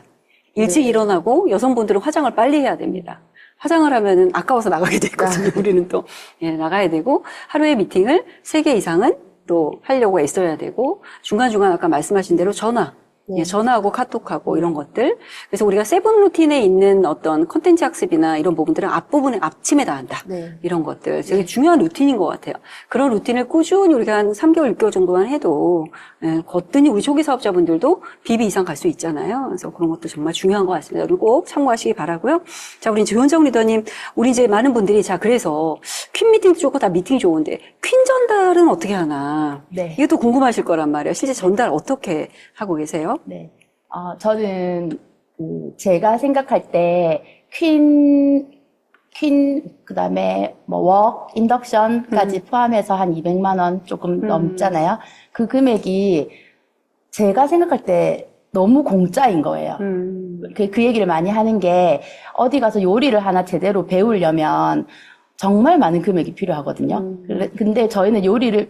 일찍 일어나고, 여성분들은 화장을 빨리 해야 됩니다. 화장을 하면은 아까워서 나가게 되거든요. 우리는 또, 예, 나가야 되고, 하루에 미팅을 3개 이상은 또 하려고 애써야 되고, 중간중간 아까 말씀하신 대로 전화. 예, 전화하고 카톡하고 이런 것들. 그래서 우리가 세븐 루틴에 있는 어떤 컨텐츠 학습이나 이런 부분들은 앞부분에 앞침에 다 한다. 네. 이런 것들. 되게 중요한 루틴인 것 같아요. 그런 루틴을 꾸준히 우리가 한 3개월, 6개월 정도만 해도, 예, 거뜬히 우리 초기 사업자분들도 BB 이상 갈 수 있잖아요. 그래서 그런 것도 정말 중요한 것 같습니다. 그리고 꼭 참고하시기 바라고요. 자, 우리 조현정 리더님, 우리 이제 많은 분들이, 자, 그래서 퀸 미팅도 좋고 다 미팅이 좋은데, 퀸 전달은 어떻게 하나? 네. 이것도 궁금하실 거란 말이에요. 실제 전달 어떻게 하고 계세요? 네. 저는, 제가 생각할 때, 그 다음에, 인덕션까지 포함해서 한 200만 원 조금 넘잖아요. 그 금액이 제가 생각할 때 너무 공짜인 거예요. 그 얘기를 많이 하는 게, 어디 가서 요리를 하나 제대로 배우려면, 정말 많은 금액이 필요하거든요. 근데 저희는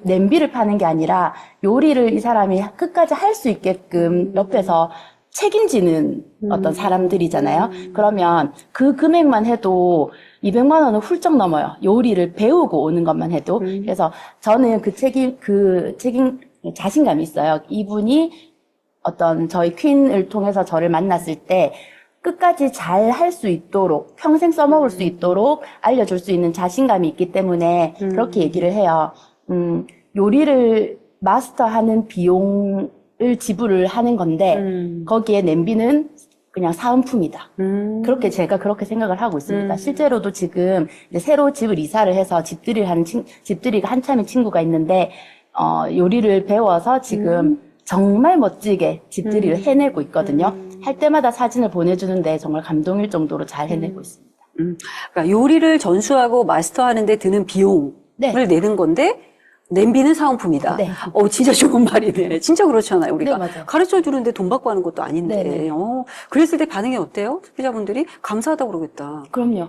냄비를 파는 게 아니라 요리를 이 사람이 끝까지 할 수 있게끔 옆에서 책임지는 어떤 사람들이잖아요. 그러면 그 금액만 해도 200만 원은 훌쩍 넘어요. 요리를 배우고 오는 것만 해도. 그래서 저는 자신감이 있어요. 이분이 어떤 저희 퀸을 통해서 저를 만났을 때 끝까지 잘 할 수 있도록, 평생 써먹을 수 있도록 알려줄 수 있는 자신감이 있기 때문에 그렇게 얘기를 해요. 요리를 마스터하는 비용을 지불을 하는 건데, 거기에 냄비는 그냥 사은품이다. 제가 그렇게 생각을 하고 있습니다. 실제로도 지금 이제 새로 집을 이사를 해서 집들이가 한참인 친구가 있는데, 요리를 배워서 지금 정말 멋지게 집들이를 해내고 있거든요. 할 때마다 사진을 보내주는데 정말 감동일 정도로 잘 해내고 있습니다. 그러니까 요리를 전수하고 마스터하는 데 드는 비용을 네. 내는 건데 냄비는 사은품이다. 네. 진짜 좋은 말이네. 진짜 그렇잖아요. 우리가 네, 맞아요. 가르쳐 주는데 돈 받고 하는 것도 아닌데. 네. 그랬을 때 반응이 어때요? 소비자분들이 감사하다고 그러겠다. 그럼요.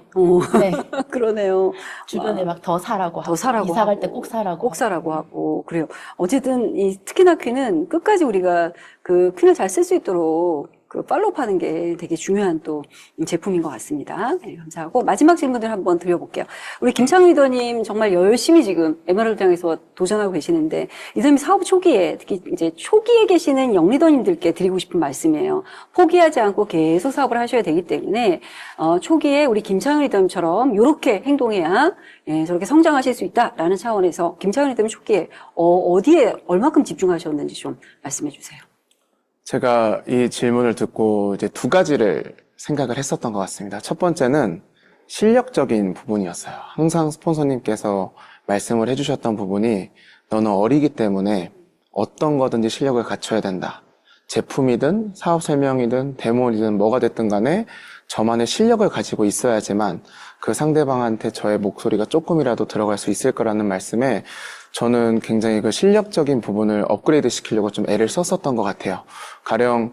네. 그러네요. 주변에 막 더 사라고 하고. 더 사라고 이사 갈 때 하고. 꼭 사라고. 꼭 사라고 하고. 그래요. 어쨌든 특히나 퀸은 끝까지 우리가 그 퀸을 잘 쓸 수 있도록 그 팔로우하는 게 되게 중요한 또 제품인 것 같습니다. 네, 감사하고 마지막 질문을 한번 드려볼게요. 우리 김창 리더님 정말 열심히 지금 에메랄드장에서 도전하고 계시는데 리더님 사업 초기에 특히 이제 초기에 계시는 영리더님들께 드리고 싶은 말씀이에요. 포기하지 않고 계속 사업을 하셔야 되기 때문에 초기에 우리 김창 리더님처럼 이렇게 행동해야 저렇게 성장하실 수 있다라는 차원에서 김창 리더님 초기에 어디에 얼마큼 집중하셨는지 좀 말씀해 주세요. 제가 이 질문을 듣고 이제 2가지를 생각을 했었던 것 같습니다. 첫 번째는 실력적인 부분이었어요. 항상 스폰서님께서 말씀을 해주셨던 부분이 너는 어리기 때문에 어떤 거든지 실력을 갖춰야 된다. 제품이든 사업 설명이든 데모이든 뭐가 됐든 간에 저만의 실력을 가지고 있어야지만 그 상대방한테 저의 목소리가 조금이라도 들어갈 수 있을 거라는 말씀에 저는 굉장히 그 실력적인 부분을 업그레이드 시키려고 좀 애를 썼었던 것 같아요. 가령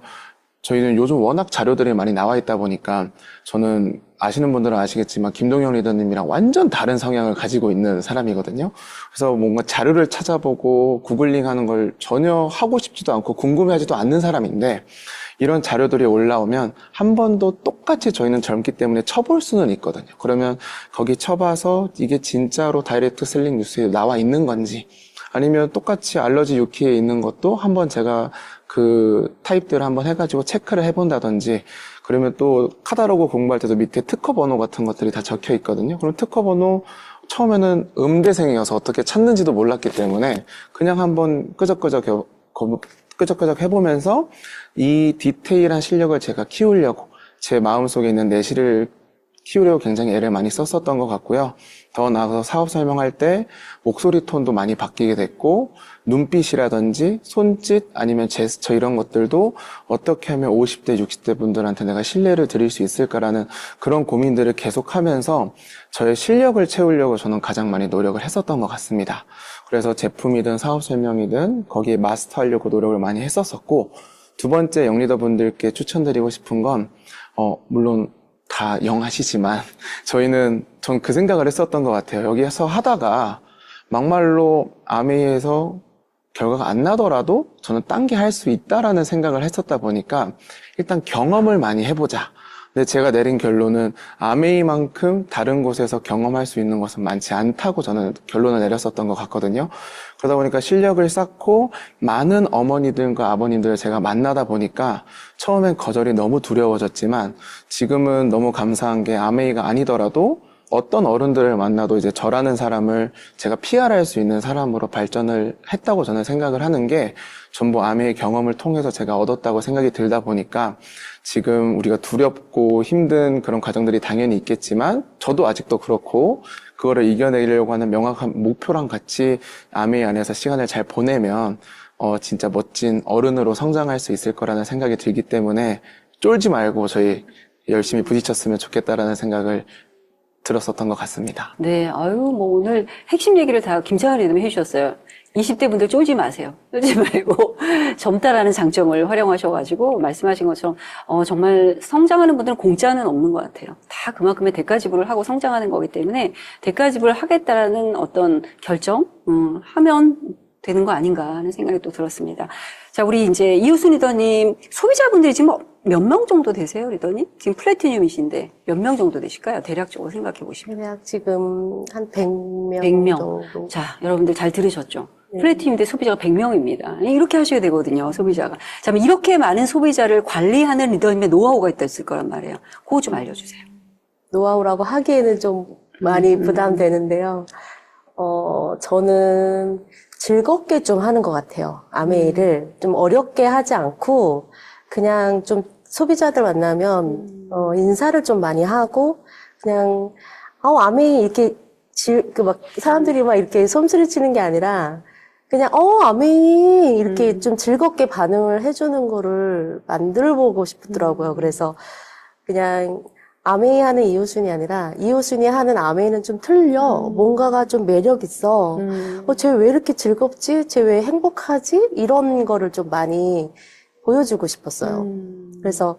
저희는 요즘 워낙 자료들이 많이 나와 있다 보니까 저는 아시는 분들은 아시겠지만 김동영 리더님이랑 완전 다른 성향을 가지고 있는 사람이거든요. 그래서 뭔가 자료를 찾아보고 구글링 하는 걸 전혀 하고 싶지도 않고 궁금해하지도 않는 사람인데 이런 자료들이 올라오면 한 번도 똑같이 저희는 젊기 때문에 쳐볼 수는 있거든요. 그러면 거기 쳐봐서 이게 진짜로 다이렉트 셀링 뉴스에 나와 있는 건지 아니면 똑같이 알러지 유키에 있는 것도 한번 제가 그 타입들을 한번 해가지고 체크를 해본다든지 그러면 또 카탈로그 공부할 때도 밑에 특허 번호 같은 것들이 다 적혀 있거든요. 그럼 특허 번호 처음에는 음대생이어서 어떻게 찾는지도 몰랐기 때문에 그냥 한번 끄적끄적 해보면서 이 디테일한 실력을 제가 키우려고 제 마음속에 있는 내실을 키우려고 굉장히 애를 많이 썼었던 것 같고요. 더 나아가서 사업 설명할 때 목소리 톤도 많이 바뀌게 됐고 눈빛이라든지 손짓 아니면 제스처 이런 것들도 어떻게 하면 50대, 60대 분들한테 내가 신뢰를 드릴 수 있을까라는 그런 고민들을 계속하면서 저의 실력을 채우려고 저는 가장 많이 노력을 했었던 것 같습니다. 그래서 제품이든 사업 설명이든 거기에 마스터하려고 노력을 많이 했었었고 두 번째 영리더분들께 추천드리고 싶은 건 물론 다 영하시지만 전 그 생각을 했었던 것 같아요. 여기에서 하다가 막말로 아메이에서 결과가 안 나더라도 저는 딴 게 할 수 있다라는 생각을 했었다 보니까 일단 경험을 많이 해보자. 근데 제가 내린 결론은 아메이만큼 다른 곳에서 경험할 수 있는 것은 많지 않다고 저는 결론을 내렸었던 것 같거든요. 그러다 보니까 실력을 쌓고 많은 어머니들과 아버님들을 제가 만나다 보니까 처음엔 거절이 너무 두려워졌지만 지금은 너무 감사한 게 아메이가 아니더라도 어떤 어른들을 만나도 이제 저라는 사람을 제가 PR할 수 있는 사람으로 발전을 했다고 저는 생각을 하는 게 전부 아메의 경험을 통해서 제가 얻었다고 생각이 들다 보니까 지금 우리가 두렵고 힘든 그런 과정들이 당연히 있겠지만 저도 아직도 그렇고 그거를 이겨내려고 하는 명확한 목표랑 같이 아메이 안에서 시간을 잘 보내면 진짜 멋진 어른으로 성장할 수 있을 거라는 생각이 들기 때문에 쫄지 말고 저희 열심히 부딪혔으면 좋겠다라는 생각을 들었었던 것 같습니다. 네, 뭐 오늘 핵심 얘기를 다 김창완 리더님이 해주셨어요. 20대 분들 쫄지 마세요. 쫄지 말고 젊다라는 장점을 활용하셔가지고 말씀하신 것처럼 정말 성장하는 분들은 공짜는 없는 것 같아요. 다 그만큼의 대가 지불을 하고 성장하는 거기 때문에 대가 지불을 하겠다라는 어떤 결정 하면 되는 거 아닌가 하는 생각이 또 들었습니다. 자, 우리 이제 이우순 리더님 소비자분들이 지금 몇 명 정도 되세요, 리더님? 지금 플래티늄이신데 몇 명 정도 되실까요? 대략적으로 생각해 보시면. 대략 지금 한 100명 100명. 정도. 자, 여러분들 잘 들으셨죠? 네. 플래티늄인데 소비자가 100명입니다. 이렇게 하셔야 되거든요, 소비자가. 자, 그럼 이렇게 많은 소비자를 관리하는 리더님의 노하우가 있을 거란 말이에요. 그거 좀 알려주세요. 노하우라고 하기에는 좀 많이 부담되는데요. 저는 즐겁게 좀 하는 것 같아요. 아메이를 좀 어렵게 하지 않고 그냥 좀 소비자들 만나면 인사를 좀 많이 하고 그냥 아메이 이렇게 막 사람들이 막 이렇게 솜수를 치는 게 아니라 그냥 아메이 이렇게 좀 즐겁게 반응을 해주는 거를 만들어보고 싶더라고요. 그래서 그냥 아메이 하는 이호순이 아니라 이호순이 하는 아메이는 좀 틀려. 뭔가가 좀 매력 있어. 쟤 왜 이렇게 즐겁지? 쟤 왜 행복하지? 이런 거를 좀 많이 보여주고 싶었어요. 그래서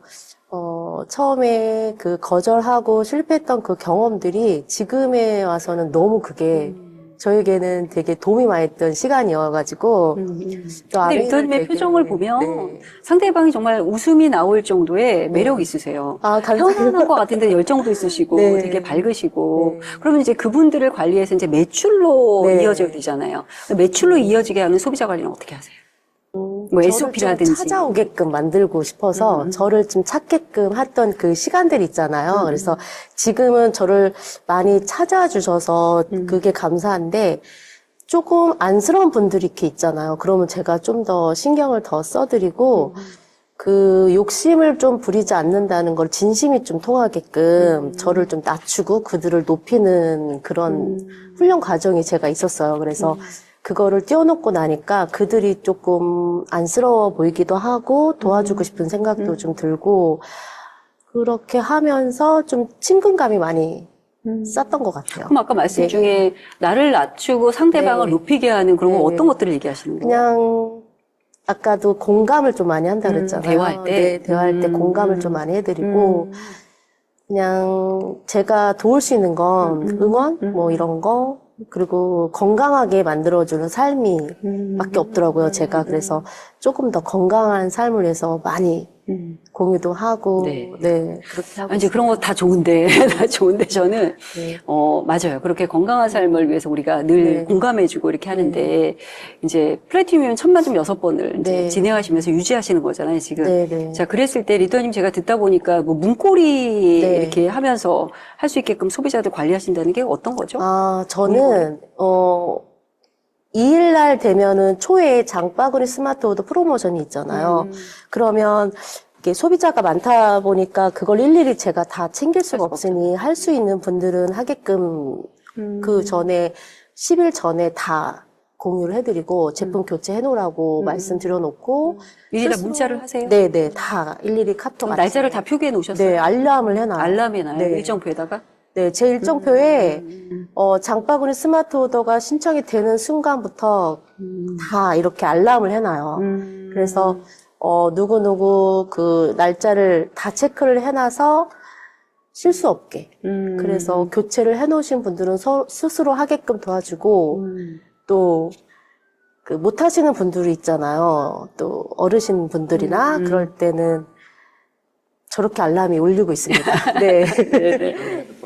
처음에 그 거절하고 실패했던 그 경험들이 지금에 와서는 너무 그게 저에게는 되게 도움이 많이 됐던 시간이어가지고 또 근데 리더님의 표정을 보면 네. 상대방이 정말 웃음이 나올 정도의 매력이 있으세요. 감사해요. 편안한 것 같은데 열정도 있으시고 네. 되게 밝으시고 네. 그러면 이제 그분들을 관리해서 이제 매출로 네. 이어져야 되잖아요. 매출로 이어지게 하는 소비자 관리는 어떻게 하세요? 뭐 저를 SOP라든지. 좀 찾아오게끔 만들고 싶어서 저를 좀 찾게끔 했던 그 시간들이 있잖아요. 그래서 지금은 저를 많이 찾아주셔서 그게 감사한데 조금 안쓰러운 분들이 이렇게 있잖아요. 그러면 제가 좀 더 신경을 더 써드리고 그 욕심을 좀 부리지 않는다는 걸 진심이 좀 통하게끔 저를 좀 낮추고 그들을 높이는 그런 훈련 과정이 제가 있었어요. 그래서 그거를 띄워놓고 나니까 그들이 조금 안쓰러워 보이기도 하고 도와주고 싶은 생각도 좀 들고 그렇게 하면서 좀 친근감이 많이 썼던 것 같아요. 그럼 아까 말씀 네. 중에 나를 낮추고 상대방을 네. 높이게 하는 그런 건 네. 어떤 것들을 얘기하시는 거예요? 그냥 아까도 공감을 좀 많이 한다 그랬잖아요. 대화할 때? 네, 대화할 때 공감을 좀 많이 해드리고 그냥 제가 도울 수 있는 건 응원 뭐 이런 거 그리고 건강하게 만들어주는 삶이 밖에 없더라고요. 제가 그래서 조금 더 건강한 삶을 위해서 많이 공유도 하고 네. 네, 그렇게 하고 이제 그런 거 다 좋은데, 다 좋은데 저는, 네. 맞아요. 그렇게 건강한 삶을 위해서 우리가 늘 네. 공감해주고 이렇게 하는데, 이제 플래티늄 1000만점 6번을 이제 네. 진행하시면서 유지하시는 거잖아요, 지금. 네, 네. 자, 그랬을 때 리더님 제가 듣다 보니까 뭐 문고리 네. 이렇게 하면서 할 수 있게끔 소비자들 관리하신다는 게 어떤 거죠? 아, 저는 2일 날 되면은 초에 장바구니 스마트워드 프로모션이 있잖아요. 그러면 이게 소비자가 많다 보니까 그걸 일일이 제가 다 챙길 수가 없으니 할 수 있는 분들은 하게끔 그 전에 10일 전에 다 공유를 해드리고 제품 교체해 놓으라고 말씀드려 놓고 미리 다 문자를 하세요? 네네 다 일일이 카톡 그럼 날짜를 다 표기해 놓으셨어요? 네 알람을 해놔요. 알람해놔요? 네. 일정표에다가? 네, 제 일정표에 장바구니 스마트 오더가 신청이 되는 순간부터 다 이렇게 알람을 해놔요. 그래서 누구누구 그 날짜를 다 체크를 해놔서 실수 없게. 그래서 교체를 해놓으신 분들은 스스로 하게끔 도와주고 또 그 못하시는 분들이 있잖아요. 또 어르신 분들이나 그럴 때는 저렇게 알람이 울리고 있습니다. 네.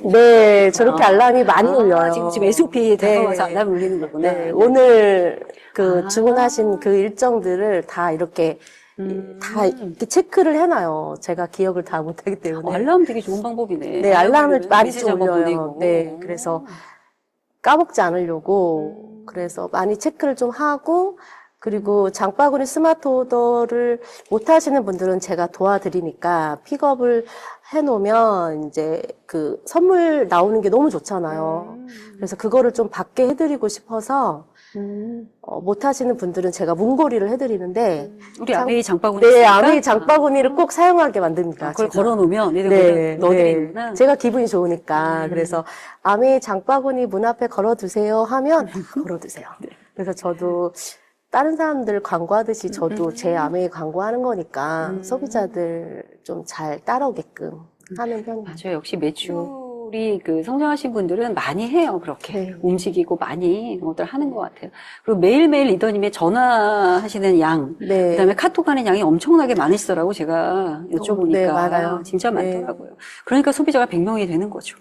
네, 저렇게 알람이 많이 울려요. 지금 SOP 다가와서 네. 알람 울리는 거구나. 네, 오늘 그 주문하신 그 일정들을 다 이렇게 다 이렇게 체크를 해놔요. 제가 기억을 다 못하기 때문에. 알람 되게 좋은 방법이네. 네, 알람을 알람을 많이 메시지 한번 올려요. 보내고. 네, 그래서 까먹지 않으려고 그래서 많이 체크를 좀 하고 그리고 장바구니 스마트 오더를 못 하시는 분들은 제가 도와드리니까 픽업을 해놓으면 이제 그 선물 나오는 게 너무 좋잖아요. 그래서 그거를 좀 받게 해드리고 싶어서 못 하시는 분들은 제가 문고리를 해드리는데 우리 아메이 장바구니 네, 있으니까? 아메이 장바구니를 꼭 사용하게 만듭니다. 그걸 제가. 걸어놓으면 얘들 네, 넣어드리는구나. 네. 제가 기분이 좋으니까. 그래서 아메이 장바구니 문 앞에 걸어두세요 하면 걸어두세요. 그래서 저도 다른 사람들 광고하듯이 저도 제 아메이 광고하는 거니까 소비자들 좀 잘 따라오게끔 하는 편이에요. 맞아요. 역시 매출이 그 성장하신 분들은 많이 해요. 그렇게 네. 움직이고 많이 그런 것들 하는 것 같아요. 그리고 매일매일 리더님의 전화하시는 양, 네. 그다음에 카톡 하는 양이 엄청나게 많으시더라고 제가 여쭤보니까. 네, 많아요. 진짜 네. 많더라고요. 그러니까 소비자가 100명이 되는 거죠.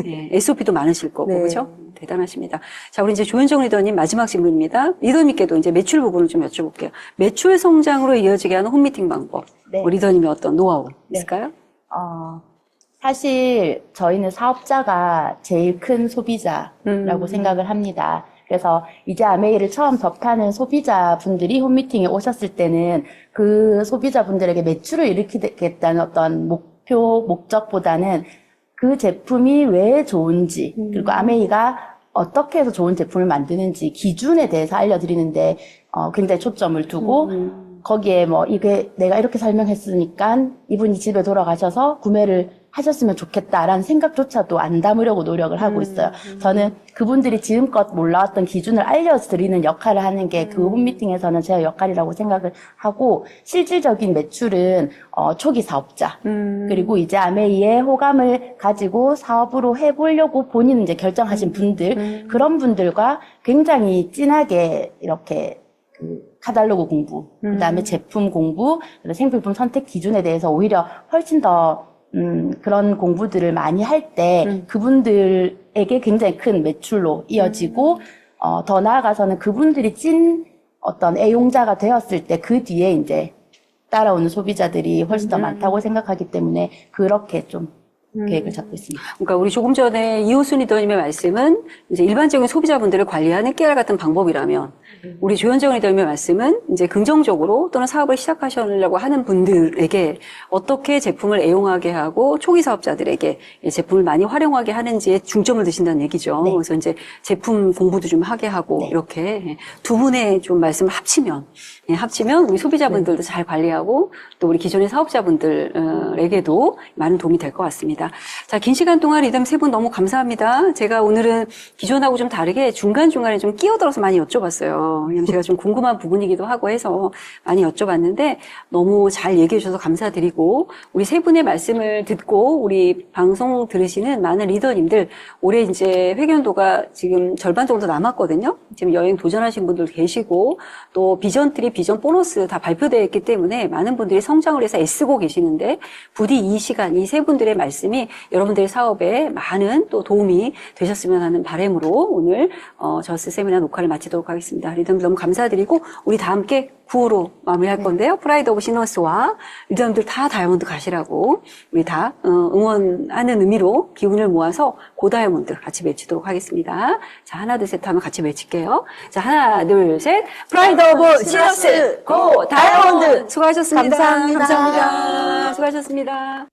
네, SOP도 많으실 거고, 네. 그죠? 대단하십니다. 자, 우리 이제 조현정 리더님 마지막 질문입니다. 리더님께도 이제 매출 부분을 좀 여쭤볼게요. 매출 성장으로 이어지게 하는 홈미팅 방법. 네. 우리 리더님의 어떤 노하우 네. 있을까요? 사실 저희는 사업자가 제일 큰 소비자라고 생각을 합니다. 그래서 이제 아메이를 처음 접하는 소비자분들이 홈미팅에 오셨을 때는 그 소비자분들에게 매출을 일으키겠다는 어떤 목적보다는 그 제품이 왜 좋은지, 그리고 아메이가 어떻게 해서 좋은 제품을 만드는지 기준에 대해서 알려드리는데 굉장히 초점을 두고 거기에 뭐 이게 내가 이렇게 설명했으니까 이분이 집에 돌아가셔서 구매를 하셨으면 좋겠다라는 생각조차도 안 담으려고 노력을 하고 있어요. 저는 그분들이 지금껏 몰라왔던 기준을 알려드리는 역할을 하는 게 그 홈미팅에서는 제 역할이라고 생각을 하고, 실질적인 매출은 초기 사업자 그리고 이제 아메이의 호감을 가지고 사업으로 해보려고 본인 이제 결정하신 분들, 그런 분들과 굉장히 진하게 이렇게 그 카탈로그 공부, 그다음에 제품 공부, 생필품 선택 기준에 대해서 오히려 훨씬 더 그런 공부들을 많이 할 때 그분들에게 굉장히 큰 매출로 이어지고, 더 나아가서는 그분들이 찐 어떤 애용자가 되었을 때 그 뒤에 이제 따라오는 소비자들이 훨씬 더 많다고 생각하기 때문에 그렇게 좀 계획을 잡고 있습니다. 그러니까 우리 조금 전에 이호순 리더님의 말씀은 이제 일반적인 소비자분들을 관리하는 깨알 같은 방법이라면, 우리 조현정 리더님의 말씀은 이제 긍정적으로 또는 사업을 시작하시려고 하는 분들에게 어떻게 제품을 애용하게 하고 초기 사업자들에게 제품을 많이 활용하게 하는지에 중점을 두신다는 얘기죠. 네. 그래서 이제 제품 공부도 좀 하게 하고, 네. 이렇게 두 분의 좀 말씀을 합치면 우리 소비자분들도 잘 관리하고 또 우리 기존의 사업자분들에게도 많은 도움이 될 것 같습니다. 바랍니다. 자, 긴 시간 동안 리더님 세 분 너무 감사합니다. 제가 오늘은 기존하고 좀 다르게 중간중간에 좀 끼어들어서 많이 여쭤봤어요. 왜냐면 제가 좀 궁금한 부분이기도 하고 해서 많이 여쭤봤는데 너무 잘 얘기해 주셔서 감사드리고 우리 세 분의 말씀을 듣고 우리 방송 들으시는 많은 리더님들 올해 이제 회견도가 지금 절반 정도 남았거든요. 지금 여행 도전하신 분들 계시고 또 비전 트리, 비전 보너스 다 발표되어 있기 때문에 많은 분들이 성장을 해서 애쓰고 계시는데 부디 이 시간, 이 세 분들의 말씀이 여러분들의 사업에 많은 또 도움이 되셨으면 하는 바람으로 오늘 저스 세미나 녹화를 마치도록 하겠습니다. 리더님 너무 감사드리고 우리 다 함께 구호로 마무리할 건데요. 프라이드 오브 시너스와 리더님들 다 다이아몬드 가시라고 우리 다 응원하는 의미로 기운을 모아서 고 다이아몬드 같이 외치도록 하겠습니다. 자, 하나, 둘, 셋 하면 같이 외칠게요. 자, 하나, 둘, 셋. 프라이드 오브 시너스 고 다이아몬드. 수고하셨습니다. 감사합니다. 수고하셨습니다.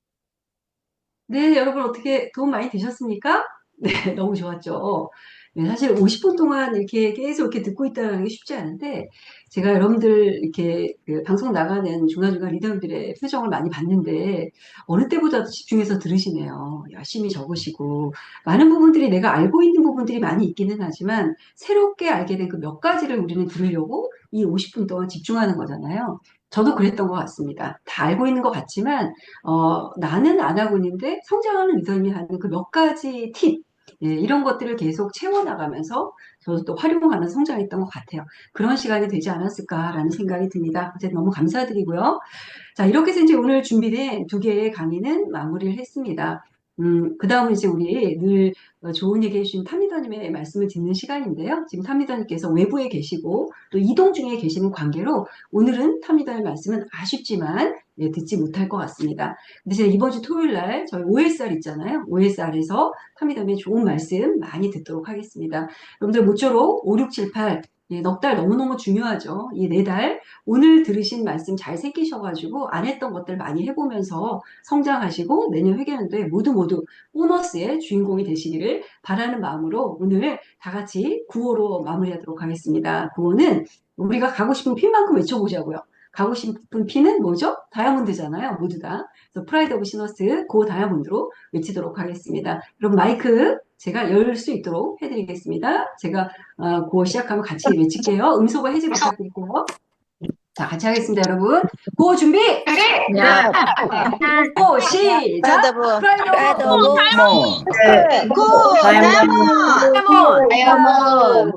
네, 여러분 어떻게 도움 많이 되셨습니까? 네, 너무 좋았죠. 네, 사실 50분 동안 이렇게 계속 이렇게 듣고 있다는 게 쉽지 않은데, 제가 여러분들 이렇게 그 방송 나가는 중간중간 리더들의 표정을 많이 봤는데, 어느 때보다도 집중해서 들으시네요. 열심히 적으시고, 많은 부분들이 내가 알고 있는 부분들이 많이 있기는 하지만, 새롭게 알게 된 그 몇 가지를 우리는 들으려고 이 50분 동안 집중하는 거잖아요. 저도 그랬던 것 같습니다. 다 알고 있는 것 같지만, 나는 안 하고 있는데 성장하는 리더님이 하는 그 몇 가지 팁, 예, 이런 것들을 계속 채워나가면서 저도 또 활용하는 성장했던 것 같아요. 그런 시간이 되지 않았을까라는 생각이 듭니다. 어쨌든 너무 감사드리고요. 자, 이렇게 해서 이제 오늘 준비된 두 개의 강의는 마무리를 했습니다. 그 다음은 이제 우리 늘 좋은 얘기 해주신 탐리더님의 말씀을 듣는 시간인데요. 지금 탐리더님께서 외부에 계시고 또 이동 중에 계시는 관계로 오늘은 탐리더의 말씀은 아쉽지만 네, 듣지 못할 것 같습니다. 근데 제가 이번 주 토요일 날 저희 OSR 있잖아요. OSR에서 탐리더의 좋은 말씀 많이 듣도록 하겠습니다. 여러분들 모쪼록 5, 6, 7, 8 예, 넉 달 너무너무 중요하죠. 이 4달 오늘 들으신 말씀 잘 새기셔가지고 안 했던 것들 많이 해보면서 성장하시고 내년 회계연도에 모두 보너스의 주인공이 되시기를 바라는 마음으로 오늘 다 같이 구호로 마무리하도록 하겠습니다. 구호는 우리가 가고 싶은 핀만큼 외쳐보자고요. 가고 싶은 핀은 뭐죠? 다이아몬드잖아요. 모두 다. 그래서 프라이드 오브 시너스 고 다이아몬드로 외치도록 하겠습니다. 여러분 마이크 제가 열 수 있도록 해드리겠습니다. 제가 구호 시작하면 같이 외칠게요. 음소거 해제 부탁드릴게요. 자, 같이 하겠습니다, 여러분. 구호 준비! 고 시작! 프라이드 오브 다이아몬드. 다이아몬드.